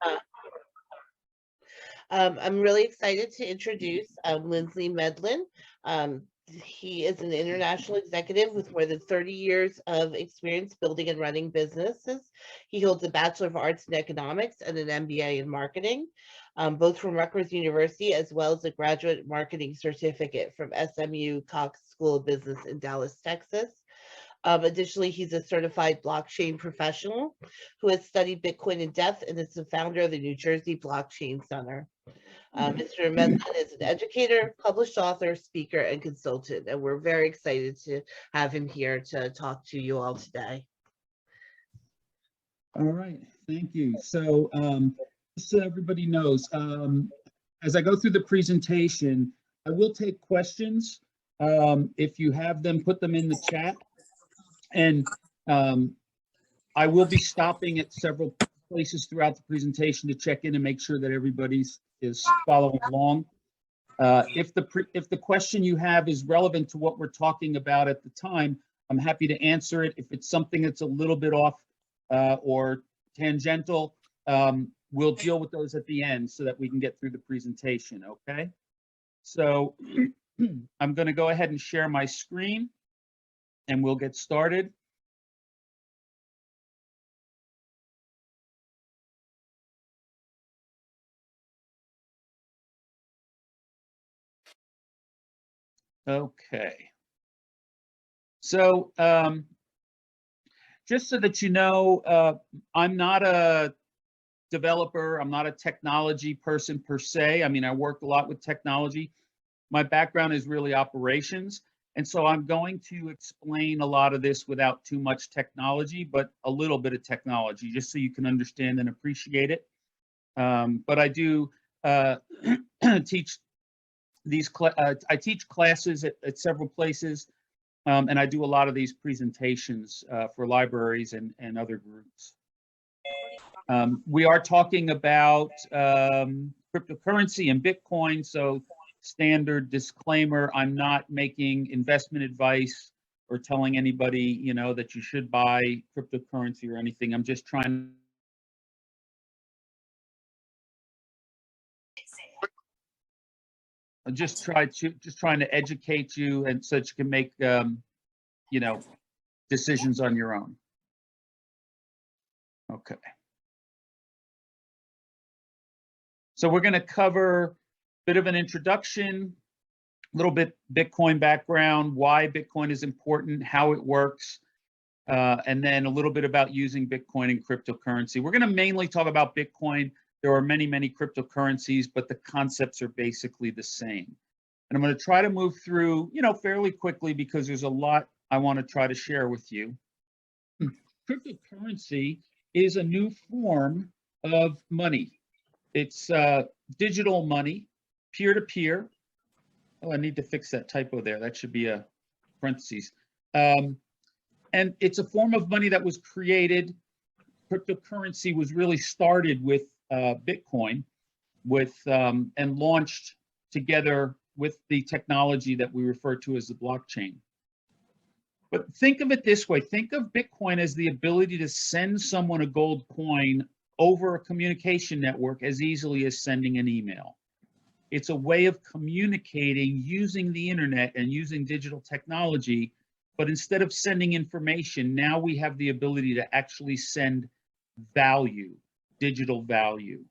Uh, I'm really excited to introduce Linsley Medlin. He is an international executive with more than 30 years of experience building and running businesses. He holds a Bachelor of Arts in Economics and an MBA in Marketing, both from Rutgers University, as well as a graduate marketing certificate from SMU Cox School of Business in Dallas, Texas. Additionally, he's a certified blockchain professional who has studied Bitcoin in depth and is the founder of the New Jersey Blockchain Center. Mr. Medlin is an educator, published author, speaker, and consultant, and we're very excited to have him here to talk to you all today. All right, thank you. So, so everybody knows, as I go through the presentation, I will take questions. If you have them, put them in the chat. And I will be stopping at several places throughout the presentation to check in and make sure that everybody's is following along. If the question you have is relevant to what we're talking about at the time, I'm happy to answer it. If it's something that's a little bit off or tangential, we'll deal with those at the end so that we can get through the presentation, okay? So I'm going to go ahead and share my screen and we'll get started. Okay. So just so that you know, I'm not a developer. I'm not a technology person per se. I mean, I work a lot with technology. My background is really operations. And so I'm going to explain a lot of this without too much technology, but a little bit of technology, just so you can understand and appreciate it. But I do teach these, I teach classes at several places, and I do a lot of these presentations for libraries and other groups. We are talking about cryptocurrency and Bitcoin, so standard disclaimer, I'm not making investment advice or telling anybody, you know, that you should buy cryptocurrency or anything. I'm just trying trying to educate you and so that you can make you know, decisions on your own. Okay. So we're going to cover a bit of an introduction, a little bit Bitcoin background, why Bitcoin is important, how it works, and then a little bit about using Bitcoin and cryptocurrency. We're going to mainly talk about Bitcoin. There are many, many cryptocurrencies, but the concepts are basically the same. And I'm going to try to move through, you know, fairly quickly because there's a lot I want to try to share with you. Cryptocurrency is a new form of money. It's digital money, peer-to-peer. Oh, I need to fix that typo there. That should be a parentheses. And it's a form of money that was created. Cryptocurrency was really started with Bitcoin, and launched together with the technology that we refer to as the blockchain. But think of it this way. Think of Bitcoin as the ability to send someone a gold coin over a communication network as easily as sending an email. It's a way of communicating using the internet and using digital technology, but instead of sending information, now we have the ability to actually send value, digital value.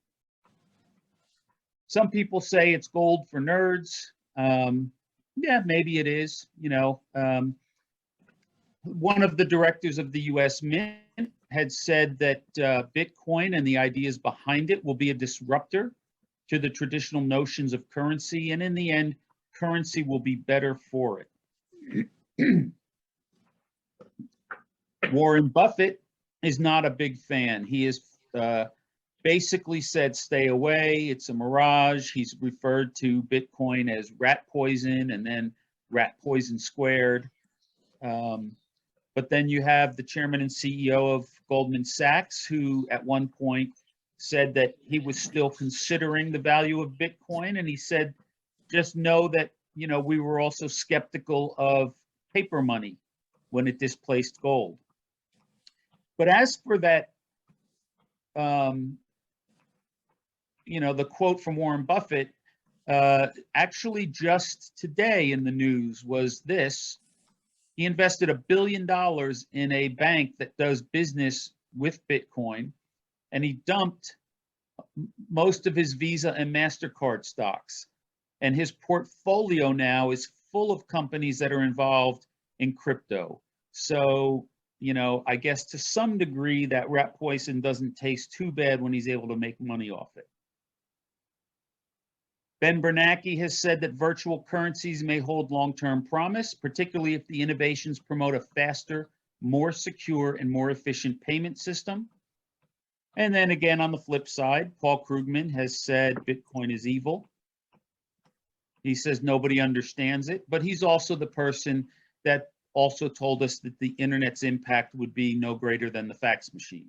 Some people say it's gold for nerds. Yeah, maybe it is. You know, one of the directors of the US Mint had said that Bitcoin and the ideas behind it will be a disruptor to the traditional notions of currency, and in the end, currency will be better for it. Warren Buffett is not a big fan. He is basically said, stay away, it's a mirage. He's referred to Bitcoin as rat poison and then rat poison squared. But then you have the chairman and CEO of Goldman Sachs, who at one point said that he was still considering the value of Bitcoin. And he said, just know that, you know, we were also skeptical of paper money when it displaced gold. But as for that you know, the quote from Warren Buffett, actually just today in the news was this. He invested $1 billion in a bank that does business with Bitcoin, and he dumped most of his Visa and MasterCard stocks. And his portfolio now is full of companies that are involved in crypto. So, you know, I guess to some degree that rat poison doesn't taste too bad when he's able to make money off it. Ben Bernanke has said that virtual currencies may hold long-term promise, particularly if the innovations promote a faster, more secure, and more efficient payment system. And then again, on the flip side, Paul Krugman has said Bitcoin is evil. He says nobody understands it, but he's also the person that also told us that the internet's impact would be no greater than the fax machine.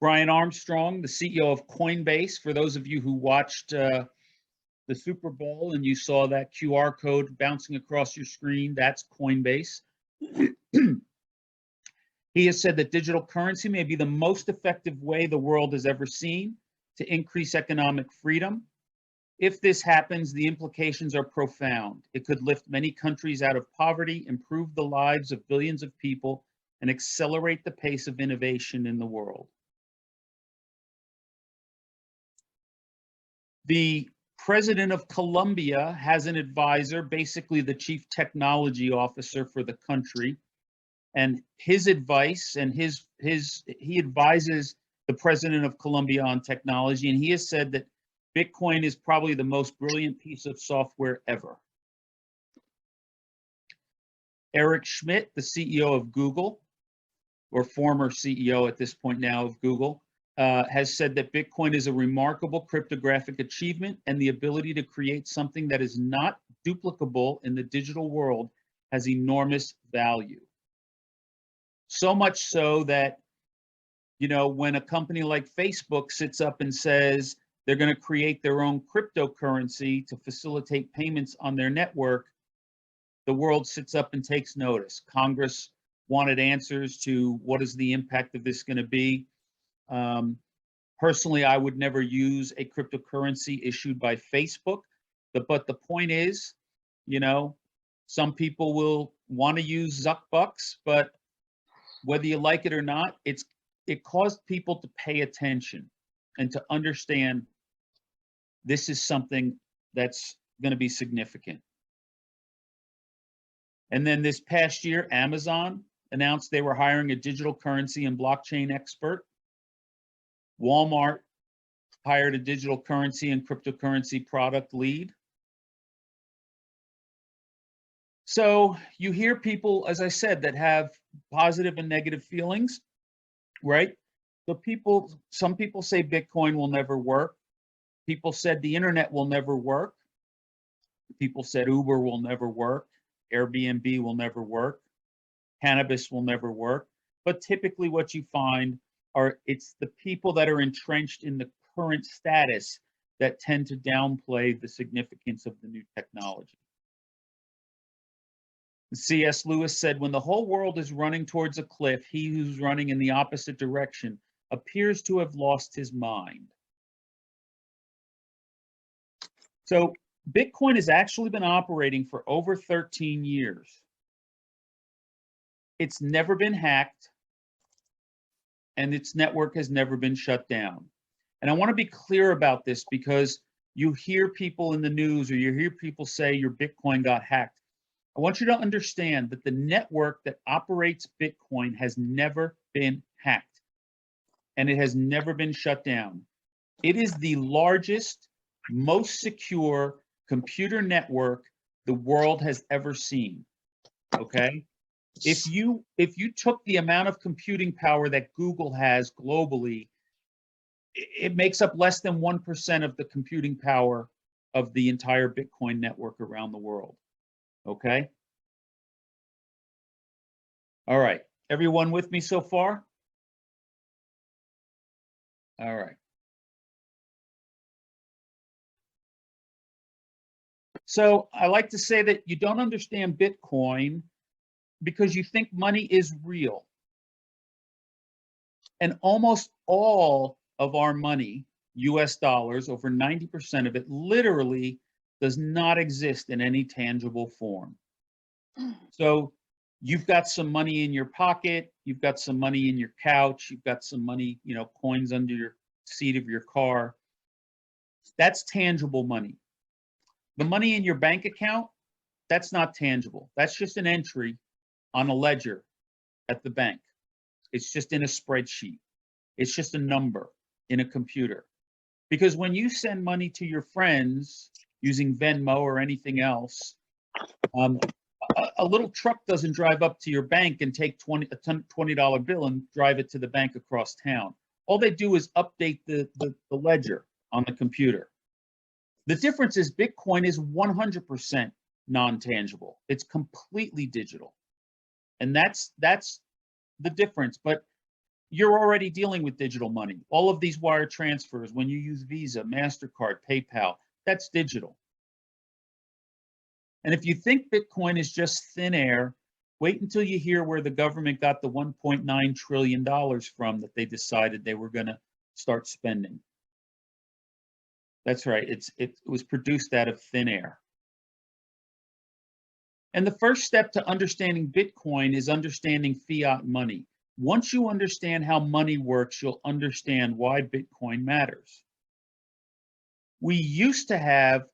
Brian Armstrong, the CEO of Coinbase, for those of you who watched the Super Bowl and you saw that QR code bouncing across your screen, that's Coinbase. He has said that digital currency may be the most effective way the world has ever seen to increase economic freedom. If this happens, the implications are profound. It could lift many countries out of poverty, improve the lives of billions of people, and accelerate the pace of innovation in the world. The president of Colombia has an advisor, basically the chief technology officer for the country. And his advice and he advises the president of Colombia on technology. And he has said that Bitcoin is probably the most brilliant piece of software ever. Eric Schmidt, the CEO of Google, or former CEO at this point now of Google, has said that Bitcoin is a remarkable cryptographic achievement, and the ability to create something that is not duplicable in the digital world has enormous value. So much so that, you know, when a company like Facebook sits up and says they're going to create their own cryptocurrency to facilitate payments on their network, the world sits up and takes notice. Congress wanted answers to what is the impact of this going to be. Personally, I would never use a cryptocurrency issued by Facebook, but the point is, you know, some people will want to use Zuckbucks, but whether you like it or not, it caused people to pay attention and to understand this is something that's going to be significant. And then this past year, Amazon announced they were hiring a digital currency and blockchain expert. Walmart hired a digital currency and cryptocurrency product lead. So you hear people, as I said, that have positive and negative feelings, right? So some people say Bitcoin will never work. People said the internet will never work. People said Uber will never work. Airbnb will never work. Cannabis will never work. But typically what you find it's the people that are entrenched in the current status that tend to downplay the significance of the new technology. C.S. Lewis said, when the whole world is running towards a cliff, he who's running in the opposite direction appears to have lost his mind. So Bitcoin has actually been operating for over 13 years. It's never been hacked, and its network has never been shut down. And I want to be clear about this because you hear people in the news or you hear people say your Bitcoin got hacked. I want you to understand that the network that operates Bitcoin has never been hacked, and it has never been shut down. It is the largest, most secure computer network the world has ever seen, okay? If you took the amount of computing power that Google has globally, it makes up less than 1% of the computing power of the entire Bitcoin network around the world, okay? All right, everyone with me so far? All right. So I like to say that you don't understand Bitcoin because you think money is real. And almost all of our money, US dollars, over 90% of it literally does not exist in any tangible form. So you've got some money in your pocket, you've got some money in your couch, you've got some money, coins under your seat of your car. That's tangible money. The money in your bank account, that's not tangible. That's just an entry on a ledger at the bank. It's just in a spreadsheet. It's just a number in a computer. Because when you send money to your friends using Venmo or anything else, a little truck doesn't drive up to your bank and take a $20 bill and drive it to the bank across town. All they do is update the ledger on the computer. The difference is Bitcoin is 100% non-tangible. It's completely digital. And that's the difference. But you're already dealing with digital money. All of these wire transfers, when you use Visa, MasterCard, PayPal, that's digital. And if you think Bitcoin is just thin air, wait until you hear where the government got the $1.9 trillion from that they decided they were going to start spending. That's right, it was produced out of thin air. And the first step to understanding Bitcoin is understanding fiat money. Once you understand how money works, you'll understand why Bitcoin matters. We used to have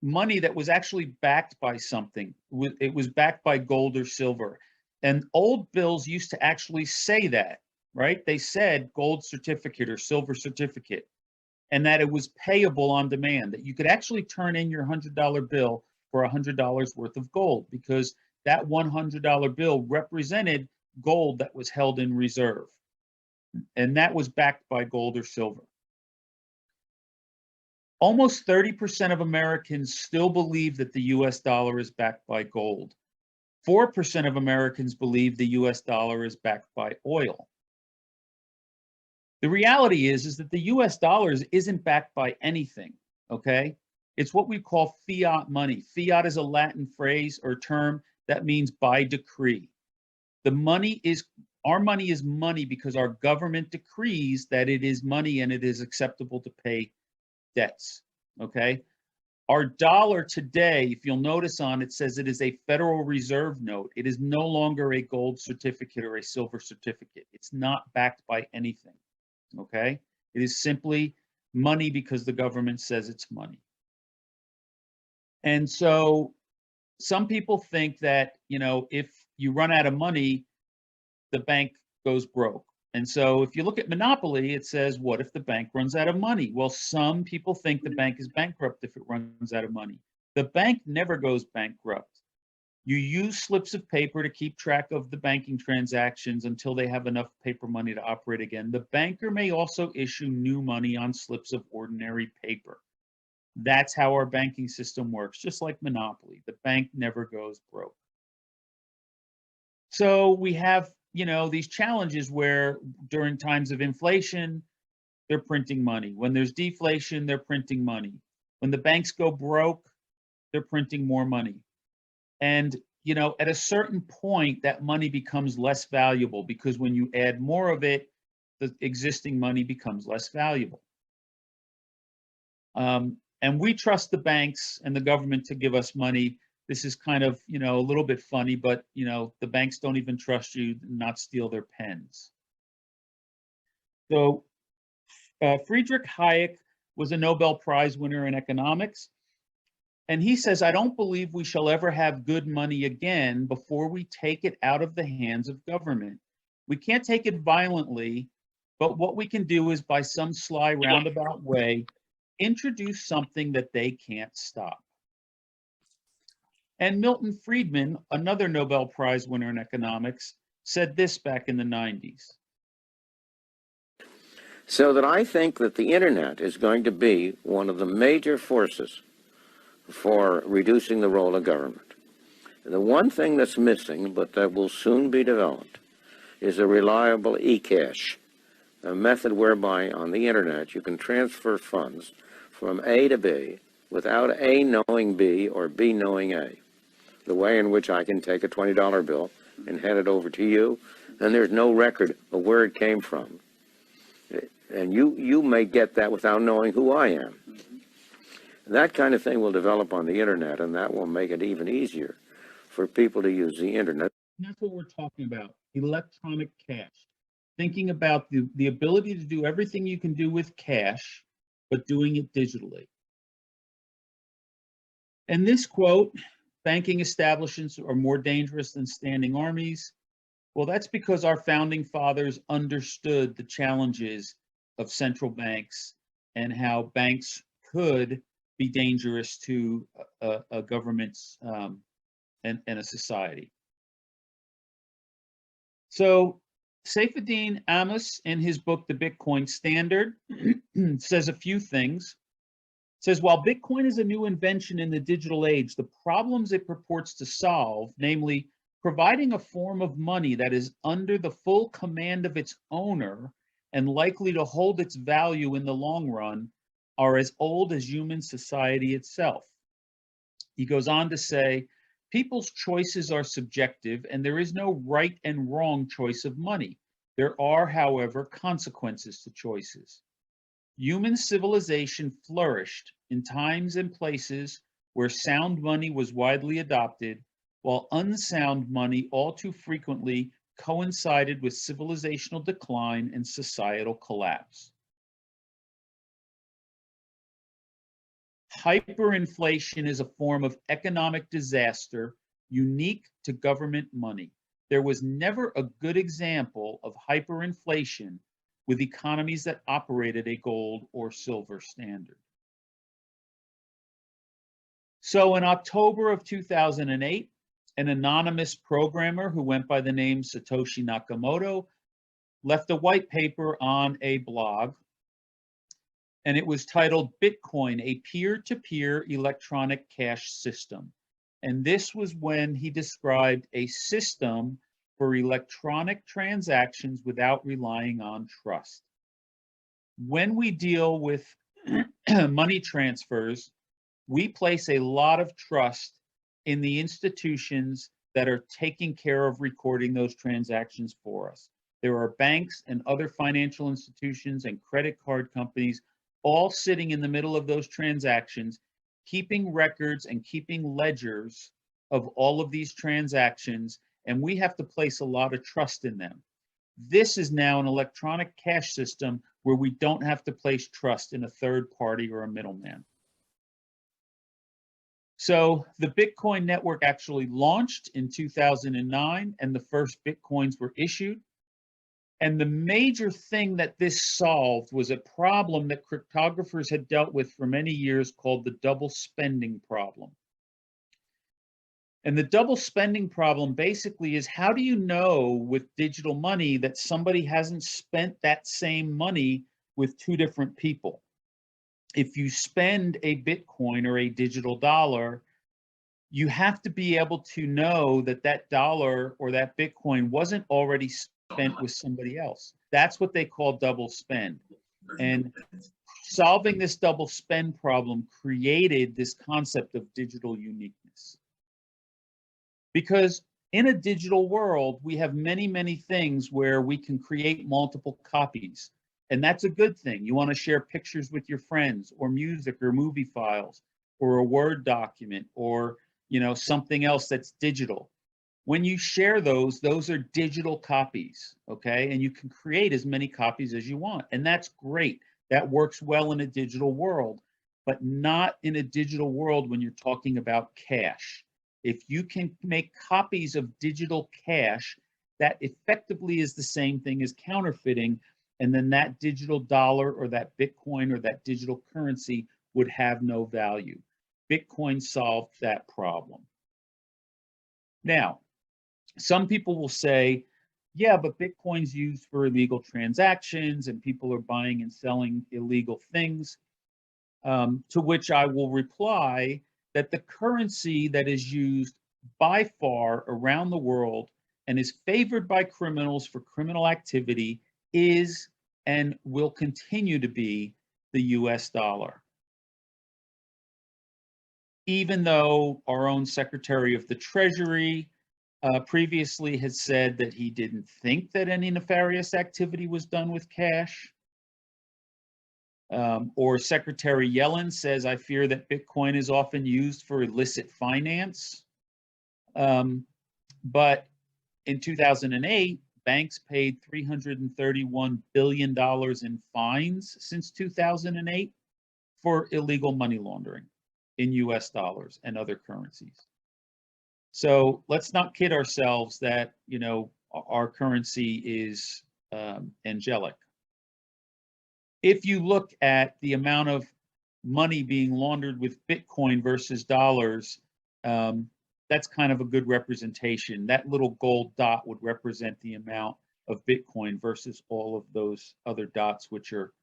money that was actually backed by something. It was backed by gold or silver. And old bills used to actually say that, right? They said gold certificate or silver certificate, and that it was payable on demand, that you could actually turn in your $100 bill for $100 worth of gold, because that $100 bill represented gold that was held in reserve. And that was backed by gold or silver. Almost 30% of Americans still believe that the US dollar is backed by gold. 4% of Americans believe the US dollar is backed by oil. The reality is that the US dollar isn't backed by anything, okay? It's what we call fiat money. Fiat is a Latin phrase or term that means by decree. Our money is money because our government decrees that it is money and it is acceptable to pay debts, okay? Our dollar today, if you'll notice on it, says it is a Federal Reserve note. It is no longer a gold certificate or a silver certificate. It's not backed by anything, okay? It is simply money because the government says it's money. And so some people think that, if you run out of money, the bank goes broke. And so if you look at Monopoly, it says, what if the bank runs out of money? Well, some people think the bank is bankrupt if it runs out of money. The bank never goes bankrupt. You use slips of paper to keep track of the banking transactions until they have enough paper money to operate again. The banker may also issue new money on slips of ordinary paper. That's how our banking system works, just like Monopoly. The bank never goes broke. So we have, these challenges where during times of inflation, they're printing money. When there's deflation, they're printing money. When the banks go broke, they're printing more money. And, at a certain point, that money becomes less valuable because when you add more of it, the existing money becomes less valuable. And we trust the banks and the government to give us money. This is kind of, a little bit funny, but, the banks don't even trust you to not steal their pens. So Friedrich Hayek was a Nobel Prize winner in economics. And he says, I don't believe we shall ever have good money again before we take it out of the hands of government. We can't take it violently, but what we can do is by some sly roundabout way, introduce something that they can't stop. And Milton Friedman, another Nobel Prize winner in economics, said this back in the 90s. So that I think that the internet is going to be one of the major forces for reducing the role of government. And the one thing that's missing, but that will soon be developed, is a reliable e-cash, a method whereby on the internet you can transfer funds from A to B without A knowing B or B knowing A. The way in which I can take a $20 bill and hand it over to you, and there's no record of where it came from. And you may get that without knowing who I am. That kind of thing will develop on the internet, and that will make it even easier for people to use the internet. And that's what we're talking about, electronic cash. Thinking about the ability to do everything you can do with cash, but doing it digitally. And this quote, banking establishments are more dangerous than standing armies. Well, that's because our founding fathers understood the challenges of central banks and how banks could be dangerous to a government's and a society. So Saifuddin Amos, in his book, The Bitcoin Standard, says a few things. Says, while Bitcoin is a new invention in the digital age, the problems it purports to solve, namely providing a form of money that is under the full command of its owner and likely to hold its value in the long run, are as old as human society itself. He goes on to say, people's choices are subjective and there is no right and wrong choice of money. There are, however, consequences to choices. Human civilization flourished in times and places where sound money was widely adopted, while unsound money all too frequently coincided with civilizational decline and societal collapse. Hyperinflation is a form of economic disaster unique to government money. There was never a good example of hyperinflation with economies that operated a gold or silver standard. So in October of 2008, an anonymous programmer who went by the name Satoshi Nakamoto left a white paper on a blog, and it was titled Bitcoin, a peer-to-peer electronic cash system. And this was when he described a system for electronic transactions without relying on trust. When we deal with money transfers, we place a lot of trust in the institutions that are taking care of recording those transactions for us. There are banks and other financial institutions and credit card companies all sitting in the middle of those transactions, keeping records and keeping ledgers of all of these transactions, and we have to place a lot of trust in them. This is now an electronic cash system where we don't have to place trust in a third party or a middleman. So the Bitcoin network actually launched in 2009, and the first Bitcoins were issued. And the major thing that this solved was a problem that cryptographers had dealt with for many years called the double spending problem. And the double spending problem basically is, how do you know with digital money that somebody hasn't spent that same money with two different people? If you spend a Bitcoin or a digital dollar, you have to be able to know that that dollar or that Bitcoin wasn't already spent with somebody else. That's what they call double spend. And solving this double spend problem created this concept of digital uniqueness. Because in a digital world, we have many, many things where we can create multiple copies. And that's a good thing. You want to share pictures with your friends, or music or movie files, or a Word document, or something else that's digital. When you share those are digital copies, okay? And you can create as many copies as you want. And that's great. That works well in a digital world, but not in a digital world when you're talking about cash. If you can make copies of digital cash, that effectively is the same thing as counterfeiting, and then that digital dollar or that Bitcoin or that digital currency would have no value. Bitcoin solved that problem. Now, some people will say, yeah, but Bitcoin's used for illegal transactions and people are buying and selling illegal things. To which I will reply that the currency that is used by far around the world and is favored by criminals for criminal activity is and will continue to be the US dollar. Even though our own Secretary of the Treasury previously had said that he didn't think that any nefarious activity was done with cash, Or Secretary Yellen says, I fear that Bitcoin is often used for illicit finance. But in 2008, banks paid $331 billion in fines since 2008 for illegal money laundering in US dollars and other currencies. So let's not kid ourselves that, you know, our currency is angelic. If you look at the amount of money being laundered with Bitcoin versus dollars, that's kind of a good representation. That little gold dot would represent the amount of Bitcoin versus all of those other dots, which are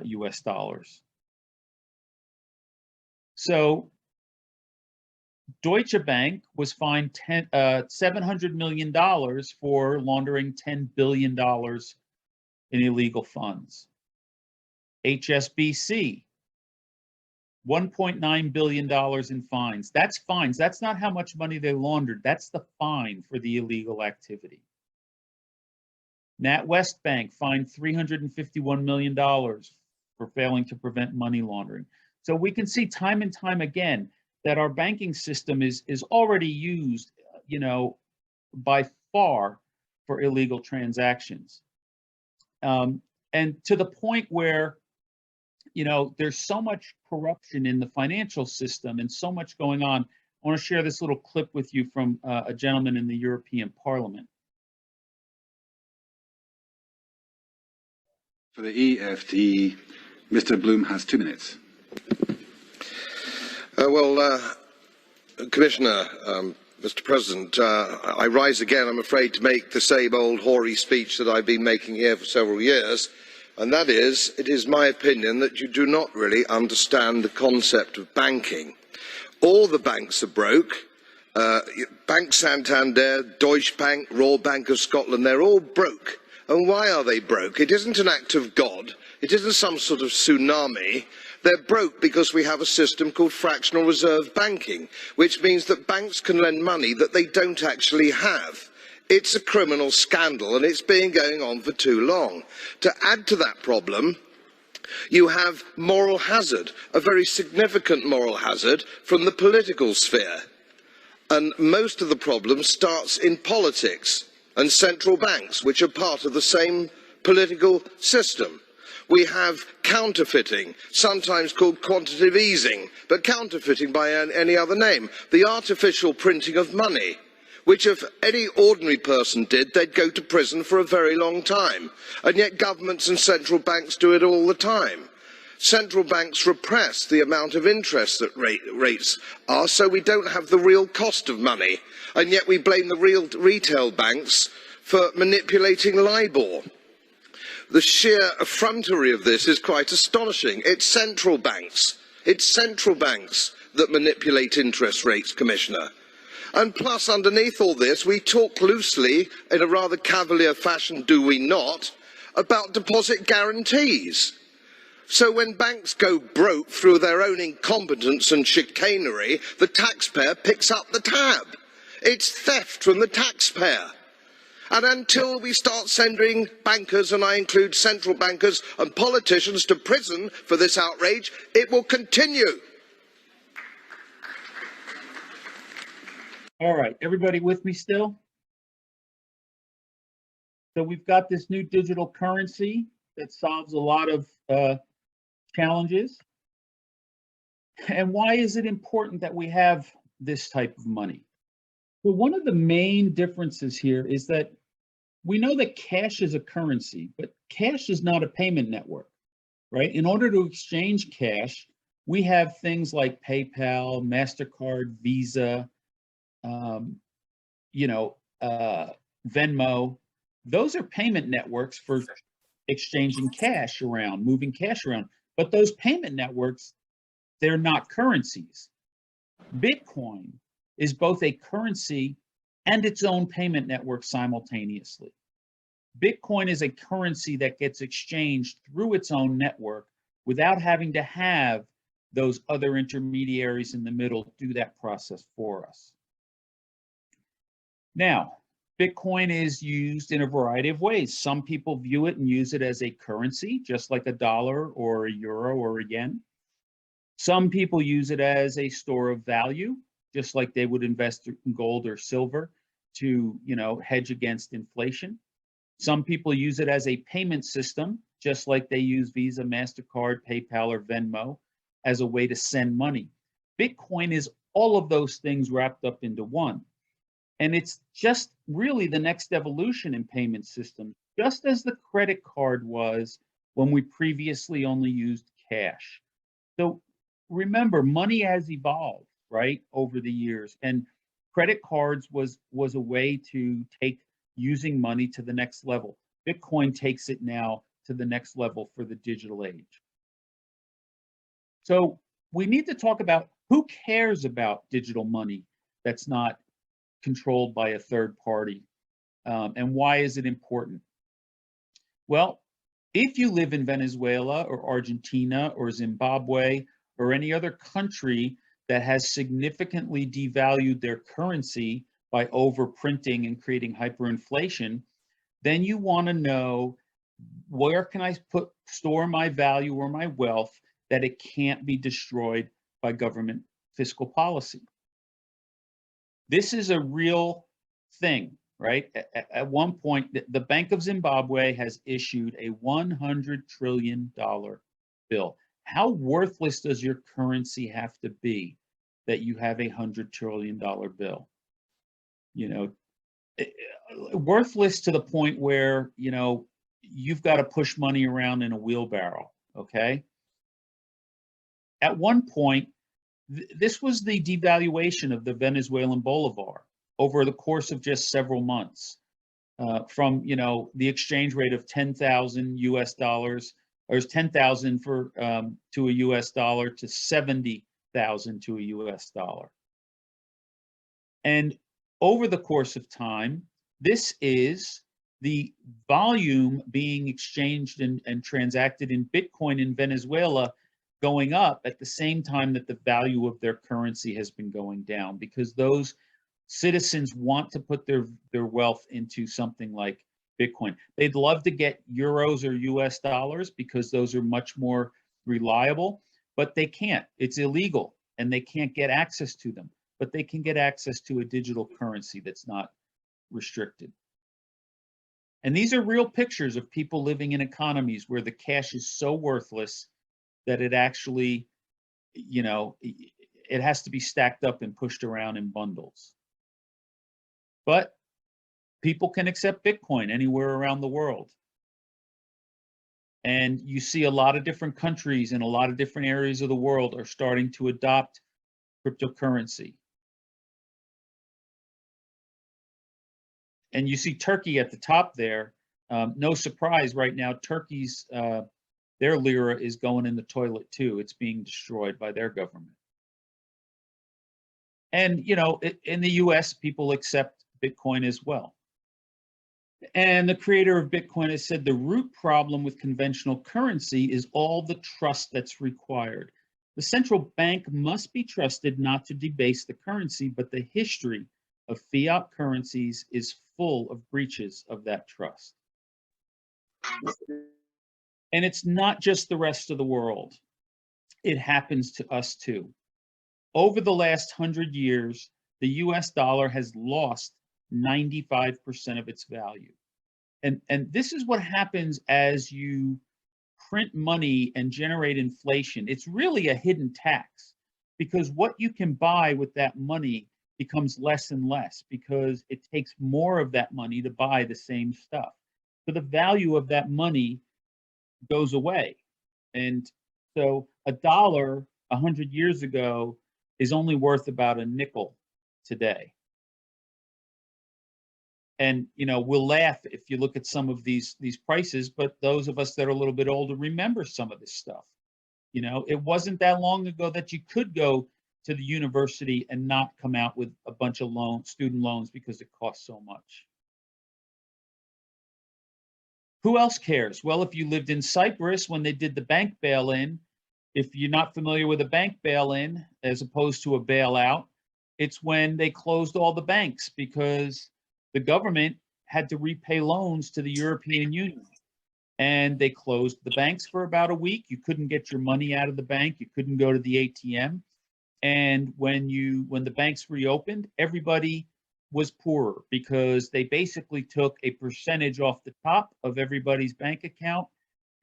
US dollars. So Deutsche Bank was fined $700 million for laundering $10 billion in illegal funds. HSBC, $1.9 billion in fines. That's fines. That's not how much money they laundered. That's the fine for the illegal activity. NatWest Bank fined $351 million for failing to prevent money laundering. So we can see time and time again that our banking system is already used, you know, by far for illegal transactions. And to the point where, you know, there's so much corruption in the financial system and so much going on. I want to share this little clip with you from a gentleman in the European Parliament. For the EFT, Mr. Bloom has 2 minutes. Commissioner, Mr. President, I rise again, I'm afraid, to make the same old hoary speech that I've been making here for several years, and that is, it is my opinion that you do not really understand the concept of banking. All the banks are broke. Bank Santander, Deutsche Bank, Royal Bank of Scotland, they're all broke. And why are they broke? It isn't an act of God. It isn't some sort of tsunami. They're broke because we have a system called fractional reserve banking, which means that banks can lend money that they don't actually have. It's a criminal scandal, and it's been going on for too long. To add to that problem, you have moral hazard, a very significant moral hazard from the political sphere. And most of the problem starts in politics and central banks, which are part of the same political system. We have counterfeiting, sometimes called quantitative easing, but counterfeiting by any other name. The artificial printing of money, which if any ordinary person did, they'd go to prison for a very long time. And yet governments and central banks do it all the time. Central banks repress the amount of interest that rates are, so we don't have the real cost of money. And yet we blame the real retail banks for manipulating LIBOR. The sheer effrontery of this is quite astonishing. It's central banks that manipulate interest rates, Commissioner. And plus, underneath all this, we talk loosely, in a rather cavalier fashion, do we not, about deposit guarantees. So when banks go broke through their own incompetence and chicanery, the taxpayer picks up the tab. It's theft from the taxpayer. And until we start sending bankers, and I include central bankers and politicians, to prison for this outrage, it will continue. All right, everybody with me still? So we've got this new digital currency that solves a lot of challenges. And why is it important that we have this type of money? Well, one of the main differences here is that we know that cash is a currency, but cash is not a payment network, right? In order to exchange cash, we have things like PayPal, MasterCard, Visa, Venmo. Those are payment networks for exchanging cash around, moving cash around. But those payment networks, they're not currencies. Bitcoin is both a currency and its own payment network simultaneously. Bitcoin is a currency that gets exchanged through its own network without having to have those other intermediaries in the middle do that process for us. Now, Bitcoin is used in a variety of ways. Some people view it and use it as a currency, just like a dollar or a euro or a yen. Some people use it as a store of value, just like they would invest in gold or silver to, hedge against inflation. Some people use it as a payment system, just like they use Visa, MasterCard, PayPal, or Venmo as a way to send money. Bitcoin is all of those things wrapped up into one. And it's just really the next evolution in payment systems, just as the credit card was when we previously only used cash. So remember, money has evolved, right, over the years. And credit cards was a way to take using money to the next level. Bitcoin takes it now to the next level for the digital age. So we need to talk about who cares about digital money that's not controlled by a third party, and why is it important? Well, if you live in Venezuela or Argentina or Zimbabwe or any other country that has significantly devalued their currency by overprinting and creating hyperinflation, then you want to know, where can I store my value or my wealth that it can't be destroyed by government fiscal policy? This is a real thing, right? At one point, the Bank of Zimbabwe has issued a $100 trillion bill. How worthless does your currency have to be that you have a $100 trillion bill? Worthless to the point where, you've got to push money around in a wheelbarrow, okay? At one point, this was the devaluation of the Venezuelan bolivar over the course of just several months, from the exchange rate of 10,000 US dollars, or 10,000 for to a US dollar, to 70,000 to a US dollar. And over the course of time, this is the volume being exchanged and transacted in Bitcoin in Venezuela going up at the same time that the value of their currency has been going down, because those citizens want to put their wealth into something like Bitcoin. They'd love to get euros or US dollars because those are much more reliable, but they can't. It's illegal and they can't get access to them, but they can get access to a digital currency that's not restricted. And these are real pictures of people living in economies where the cash is so worthless that it actually, it has to be stacked up and pushed around in bundles. But people can accept Bitcoin anywhere around the world. And you see a lot of different countries in a lot of different areas of the world are starting to adopt cryptocurrency. And you see Turkey at the top there. No surprise right now, Turkey's their lira is going in the toilet too. It's being destroyed by their government. And in the US, people accept Bitcoin as well. And the creator of Bitcoin has said the root problem with conventional currency is all the trust that's required. The central bank must be trusted not to debase the currency, but the history of fiat currencies is full of breaches of that trust. And it's not just the rest of the world. It happens to us too. Over the last 100 years, the US dollar has lost 95% of its value. And this is what happens as you print money and generate inflation. It's really a hidden tax, because what you can buy with that money becomes less and less, because it takes more of that money to buy the same stuff. So the value of that money goes away. And so a dollar 100 years ago is only worth about a nickel today. And we'll laugh if you look at some of these prices, but those of us that are a little bit older remember some of this stuff. It wasn't that long ago that you could go to the university and not come out with a bunch of student loans because it costs so much. Who else cares? Well, if you lived in Cyprus when they did the bank bail-in, if you're not familiar with a bank bail-in as opposed to a bailout, it's when they closed all the banks because the government had to repay loans to the European Union. And they closed the banks for about a week. You couldn't get your money out of the bank. You couldn't go to the ATM. And when the banks reopened, everybody was poorer because they basically took a percentage off the top of everybody's bank account,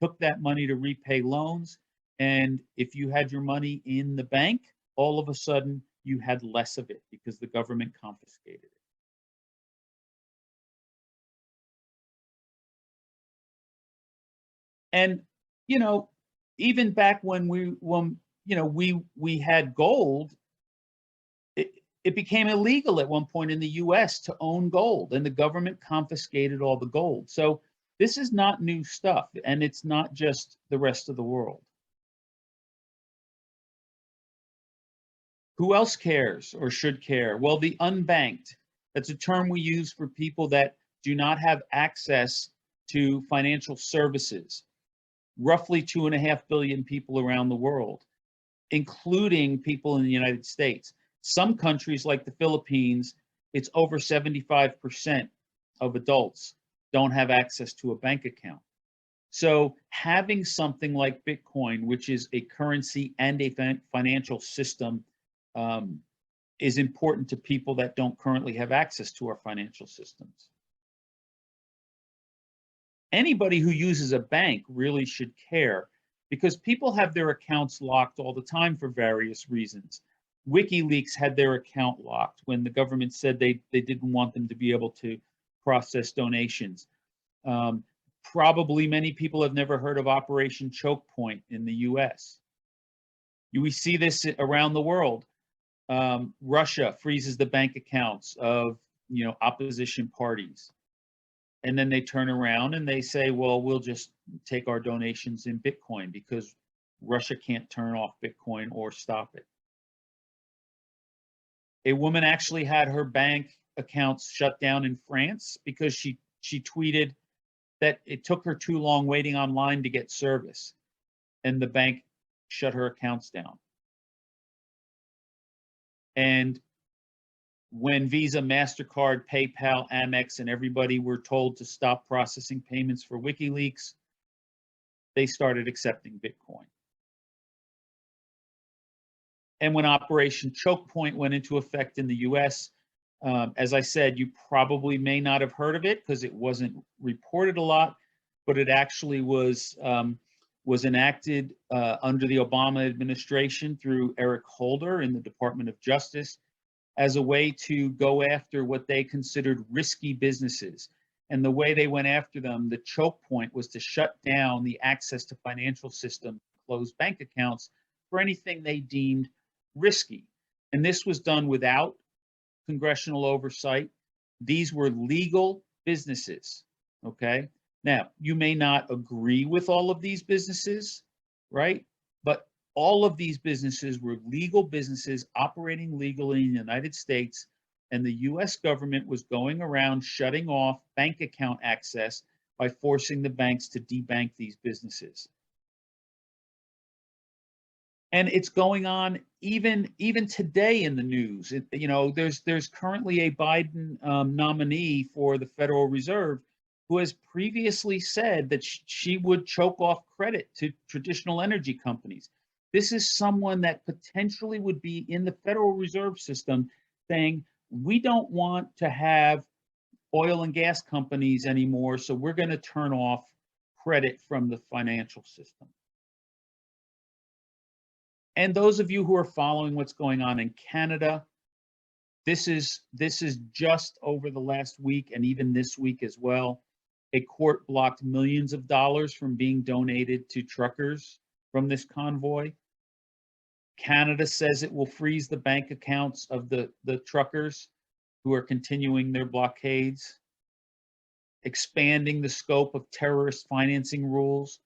took that money to repay loans. And if you had your money in the bank, all of a sudden you had less of it because the government confiscated it. And, even back when we had gold, it became illegal at one point in the US to own gold, and the government confiscated all the gold. So this is not new stuff, and it's not just the rest of the world. Who else cares or should care? Well, the unbanked. That's a term we use for people that do not have access to financial services. Roughly 2.5 billion people around the world, including people in the United States. Some countries like the Philippines, it's over 75% of adults don't have access to a bank account. So having something like Bitcoin, which is a currency and a financial system, is important to people that don't currently have access to our financial systems. Anybody who uses a bank really should care because people have their accounts locked all the time for various reasons. WikiLeaks had their account locked when the government said they didn't want them to be able to process donations. Probably many people have never heard of Operation Chokepoint in the US. We see this around the world. Russia freezes the bank accounts of opposition parties. And then they turn around and they say, well, we'll just take our donations in Bitcoin because Russia can't turn off Bitcoin or stop it. A woman actually had her bank accounts shut down in France because she tweeted that it took her too long waiting online to get service, and the bank shut her accounts down. And when Visa, MasterCard, PayPal, Amex, and everybody were told to stop processing payments for WikiLeaks, they started accepting Bitcoin. And when Operation Chokepoint went into effect in the US, as I said, you probably may not have heard of it because it wasn't reported a lot, but it actually was enacted under the Obama administration through Eric Holder in the Department of Justice as a way to go after what they considered risky businesses. And the way they went after them, the choke point was to shut down the access to financial systems, close bank accounts for anything they deemed risky. And this was done without congressional oversight. These were legal businesses, okay? Now, you may not agree with all of these businesses, right? But all of these businesses were legal businesses operating legally in the United States, and the US government was going around shutting off bank account access by forcing the banks to debank these businesses. And it's going on even today in the news. There's currently a Biden nominee for the Federal Reserve who has previously said that she would choke off credit to traditional energy companies. This is someone that potentially would be in the Federal Reserve System saying, we don't want to have oil and gas companies anymore, so we're going to turn off credit from the financial system. And those of you who are following what's going on in Canada, this is just over the last week and even this week as well. A court blocked millions of dollars from being donated to truckers from this convoy. Canada says it will freeze the bank accounts of the truckers who are continuing their blockades, expanding the scope of terrorist financing rules.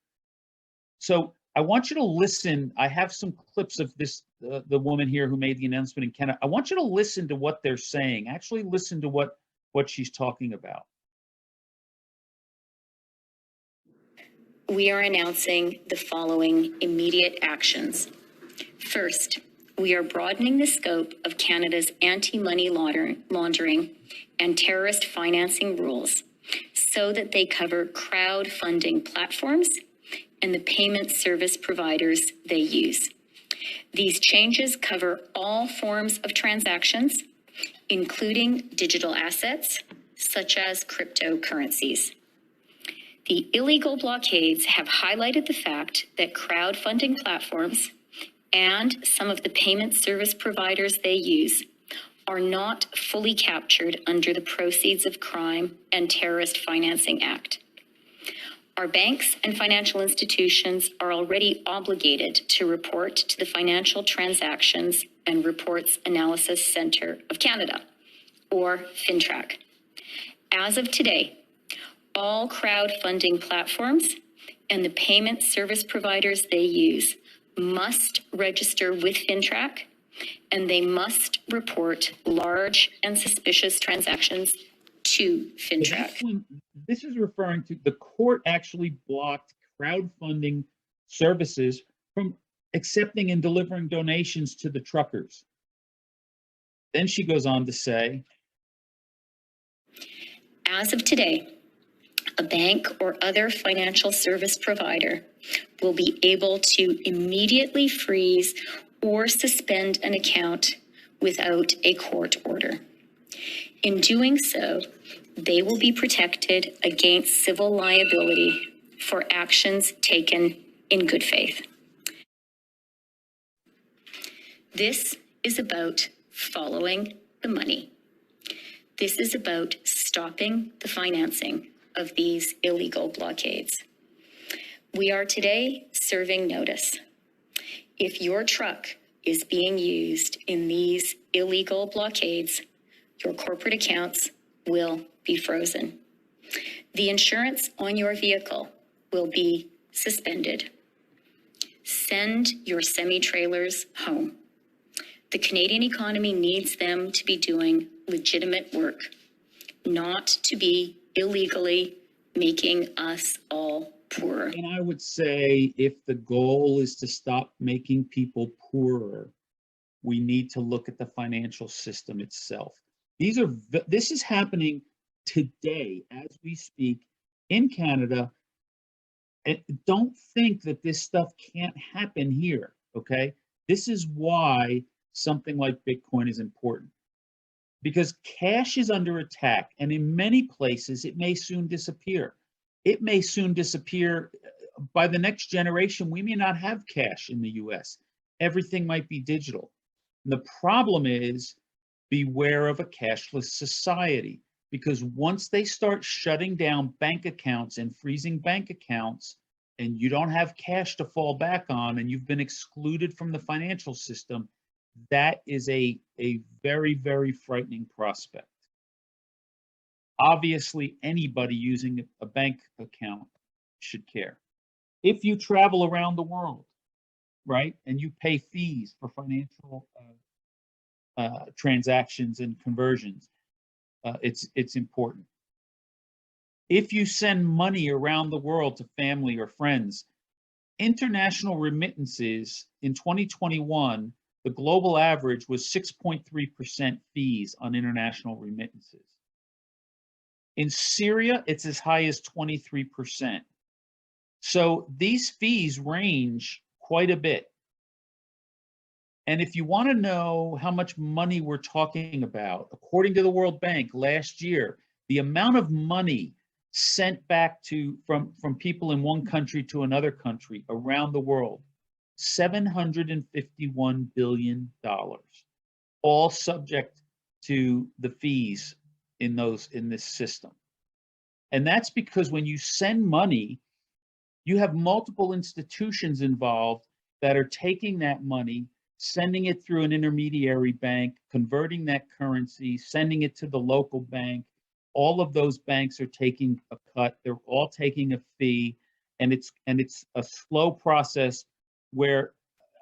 So I want you to listen. I have some clips of this, the woman here who made the announcement in Canada. I want you to listen to what they're saying. Actually listen to what she's talking about. We are announcing the following immediate actions. First, we are broadening the scope of Canada's anti-money laundering and terrorist financing rules so that they cover crowdfunding platforms and the payment service providers they use. These changes cover all forms of transactions, including digital assets, such as cryptocurrencies. The illegal blockades have highlighted the fact that crowdfunding platforms and some of the payment service providers they use are not fully captured under the Proceeds of Crime and Terrorist Financing Act. Our banks and financial institutions are already obligated to report to the Financial Transactions and Reports Analysis Centre of Canada, or FINTRAC. As of today, all crowdfunding platforms and the payment service providers they use must register with FINTRAC, and they must report large and suspicious transactions to FINTRAC. This is referring to the court actually blocked crowdfunding services from accepting and delivering donations to the truckers. Then she goes on to say, as of today, a bank or other financial service provider will be able to immediately freeze or suspend an account without a court order. In doing so, they will be protected against civil liability for actions taken in good faith. This is about following the money. This is about stopping the financing of these illegal blockades. We are today serving notice. If your truck is being used in these illegal blockades, your corporate accounts will be frozen. The insurance on your vehicle will be suspended. Send your semi-trailers home. The Canadian economy needs them to be doing legitimate work, not to be illegally making us all poorer. and I would say if the goal is to stop making people poorer, we need to look at the financial system itself. This is happening today as we speak in Canada. And don't think that this stuff can't happen here, okay? This is why something like Bitcoin is important. Because cash is under attack, and in many places it may soon disappear. It may soon disappear. By the next generation, we may not have cash in the US. Everything might be digital. And the problem is, beware of a cashless society, because once they start shutting down bank accounts and freezing bank accounts, and you don't have cash to fall back on, and you've been excluded from the financial system, that is a very, very frightening prospect. Obviously, anybody using a bank account should care. If you travel around the world, right, and you pay fees for financial transactions and conversions, it's important. If you send money around the world to family or friends, international remittances in 2021, the global average was 6.3% fees on international remittances. In Syria, it's as high as 23%. So these fees range quite a bit. And if you want to know how much money we're talking about, according to the World Bank last year, the amount of money sent back from people in one country to another country around the world, $751 billion, all subject to the fees in this system. And that's because when you send money, you have multiple institutions involved that are taking that money, sending it through an intermediary bank, converting that currency, sending it to the local bank. All of those banks are taking a cut. They're all taking a fee, and it's a slow process where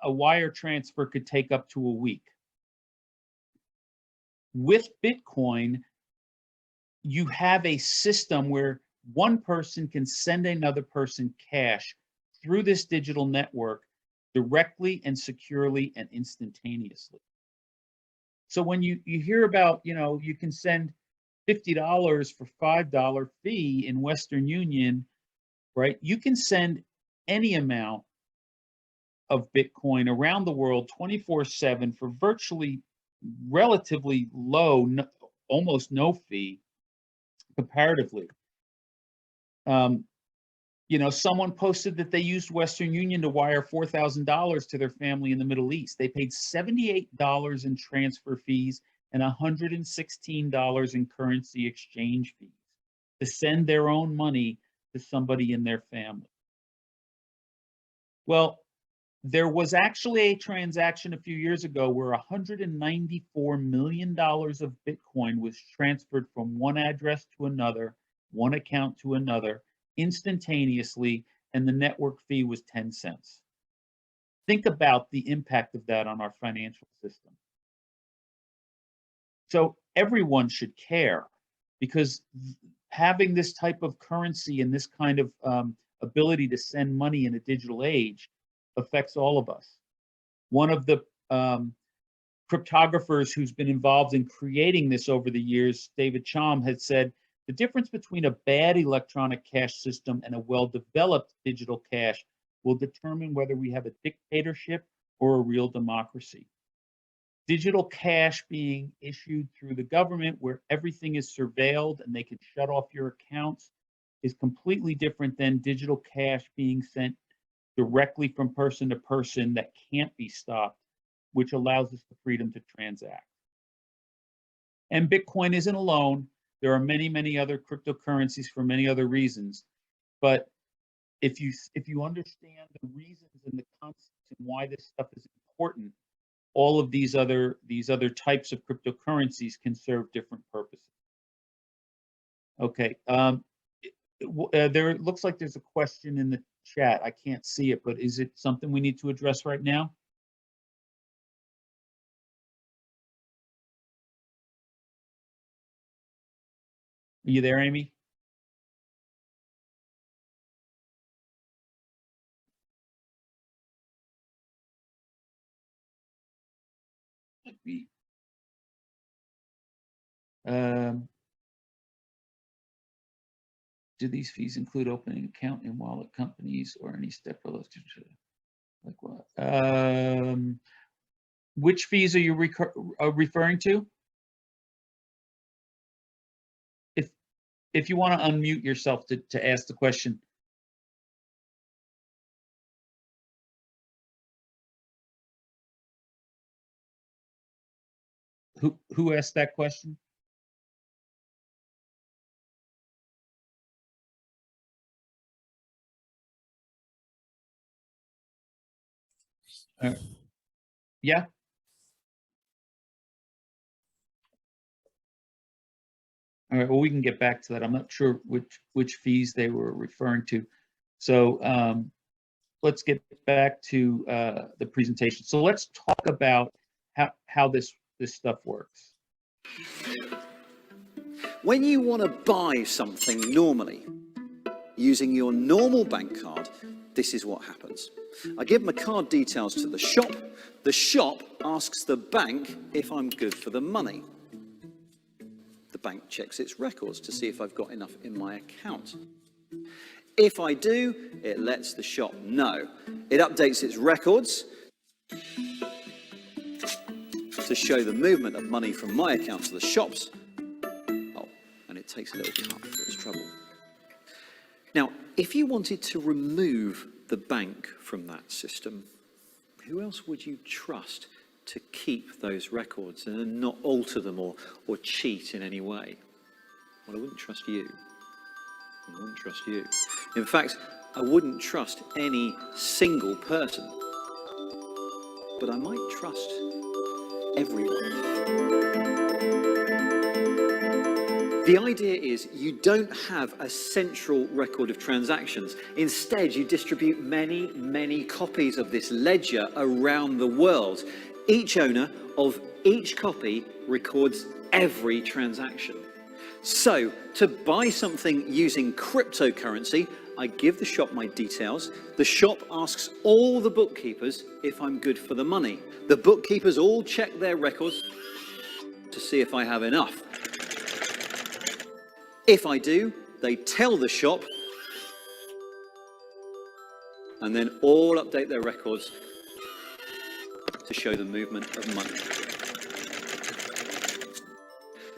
a wire transfer could take up to a week. With Bitcoin, you have a system where one person can send another person cash through this digital network directly and securely and instantaneously. So when you hear about, you can send $50 for $5 fee in Western Union, right? You can send any amount of Bitcoin around the world 24/7 for virtually relatively low, almost no fee comparatively. Someone posted that they used Western Union to wire $4,000 to their family in the Middle East. They paid $78 in transfer fees and $116 in currency exchange fees to send their own money to somebody in their family. Well, there was actually a transaction a few years ago where $194 million of Bitcoin was transferred from one address to another, one account to another, instantaneously, and the network fee was 10 cents. Think about the impact of that on our financial system. So everyone should care, because having this type of currency and this kind of ability to send money in a digital age affects all of us. One of the cryptographers who's been involved in creating this over the years, David Chaum, had said, the difference between a bad electronic cash system and a well-developed digital cash will determine whether we have a dictatorship or a real democracy. Digital cash being issued through the government, where everything is surveilled and they can shut off your accounts, is completely different than digital cash being sent directly from person to person that can't be stopped, which allows us the freedom to transact. And Bitcoin isn't alone. There are many, many other cryptocurrencies for many other reasons. But if you understand the reasons and the concepts and why this stuff is important, all of these other types of cryptocurrencies can serve different purposes. Okay. There looks like there's a question in the chat. I can't see it, but is it something we need to address right now? Are you there, Amy? Do these fees include opening account in wallet companies or any step relative to like what? Which fees are you referring to? If you want to unmute yourself to ask the question. Who asked that question? Yeah. All right. Well, we can get back to that. I'm not sure which fees they were referring to. So let's get back to the presentation. So let's talk about how this stuff works. When you want to buy something normally, using your normal bank card, this is what happens. I give my card details to the shop. The shop asks the bank if I'm good for the money. The bank checks its records to see if I've got enough in my account. If I do, it lets the shop know. It updates its records to show the movement of money from my account to the shop's. Oh, and it takes a little cut for its trouble. Now, if you wanted to remove the bank from that system, who else would you trust to keep those records and not alter them or cheat in any way? Well, I wouldn't trust you. I wouldn't trust you. In fact, I wouldn't trust any single person. But I might trust everyone. The idea is you don't have a central record of transactions. Instead, you distribute many, many copies of this ledger around the world. Each owner of each copy records every transaction. So, to buy something using cryptocurrency, I give the shop my details. The shop asks all the bookkeepers if I'm good for the money. The bookkeepers all check their records to see if I have enough. If I do, they tell the shop, and then all update their records to show the movement of money.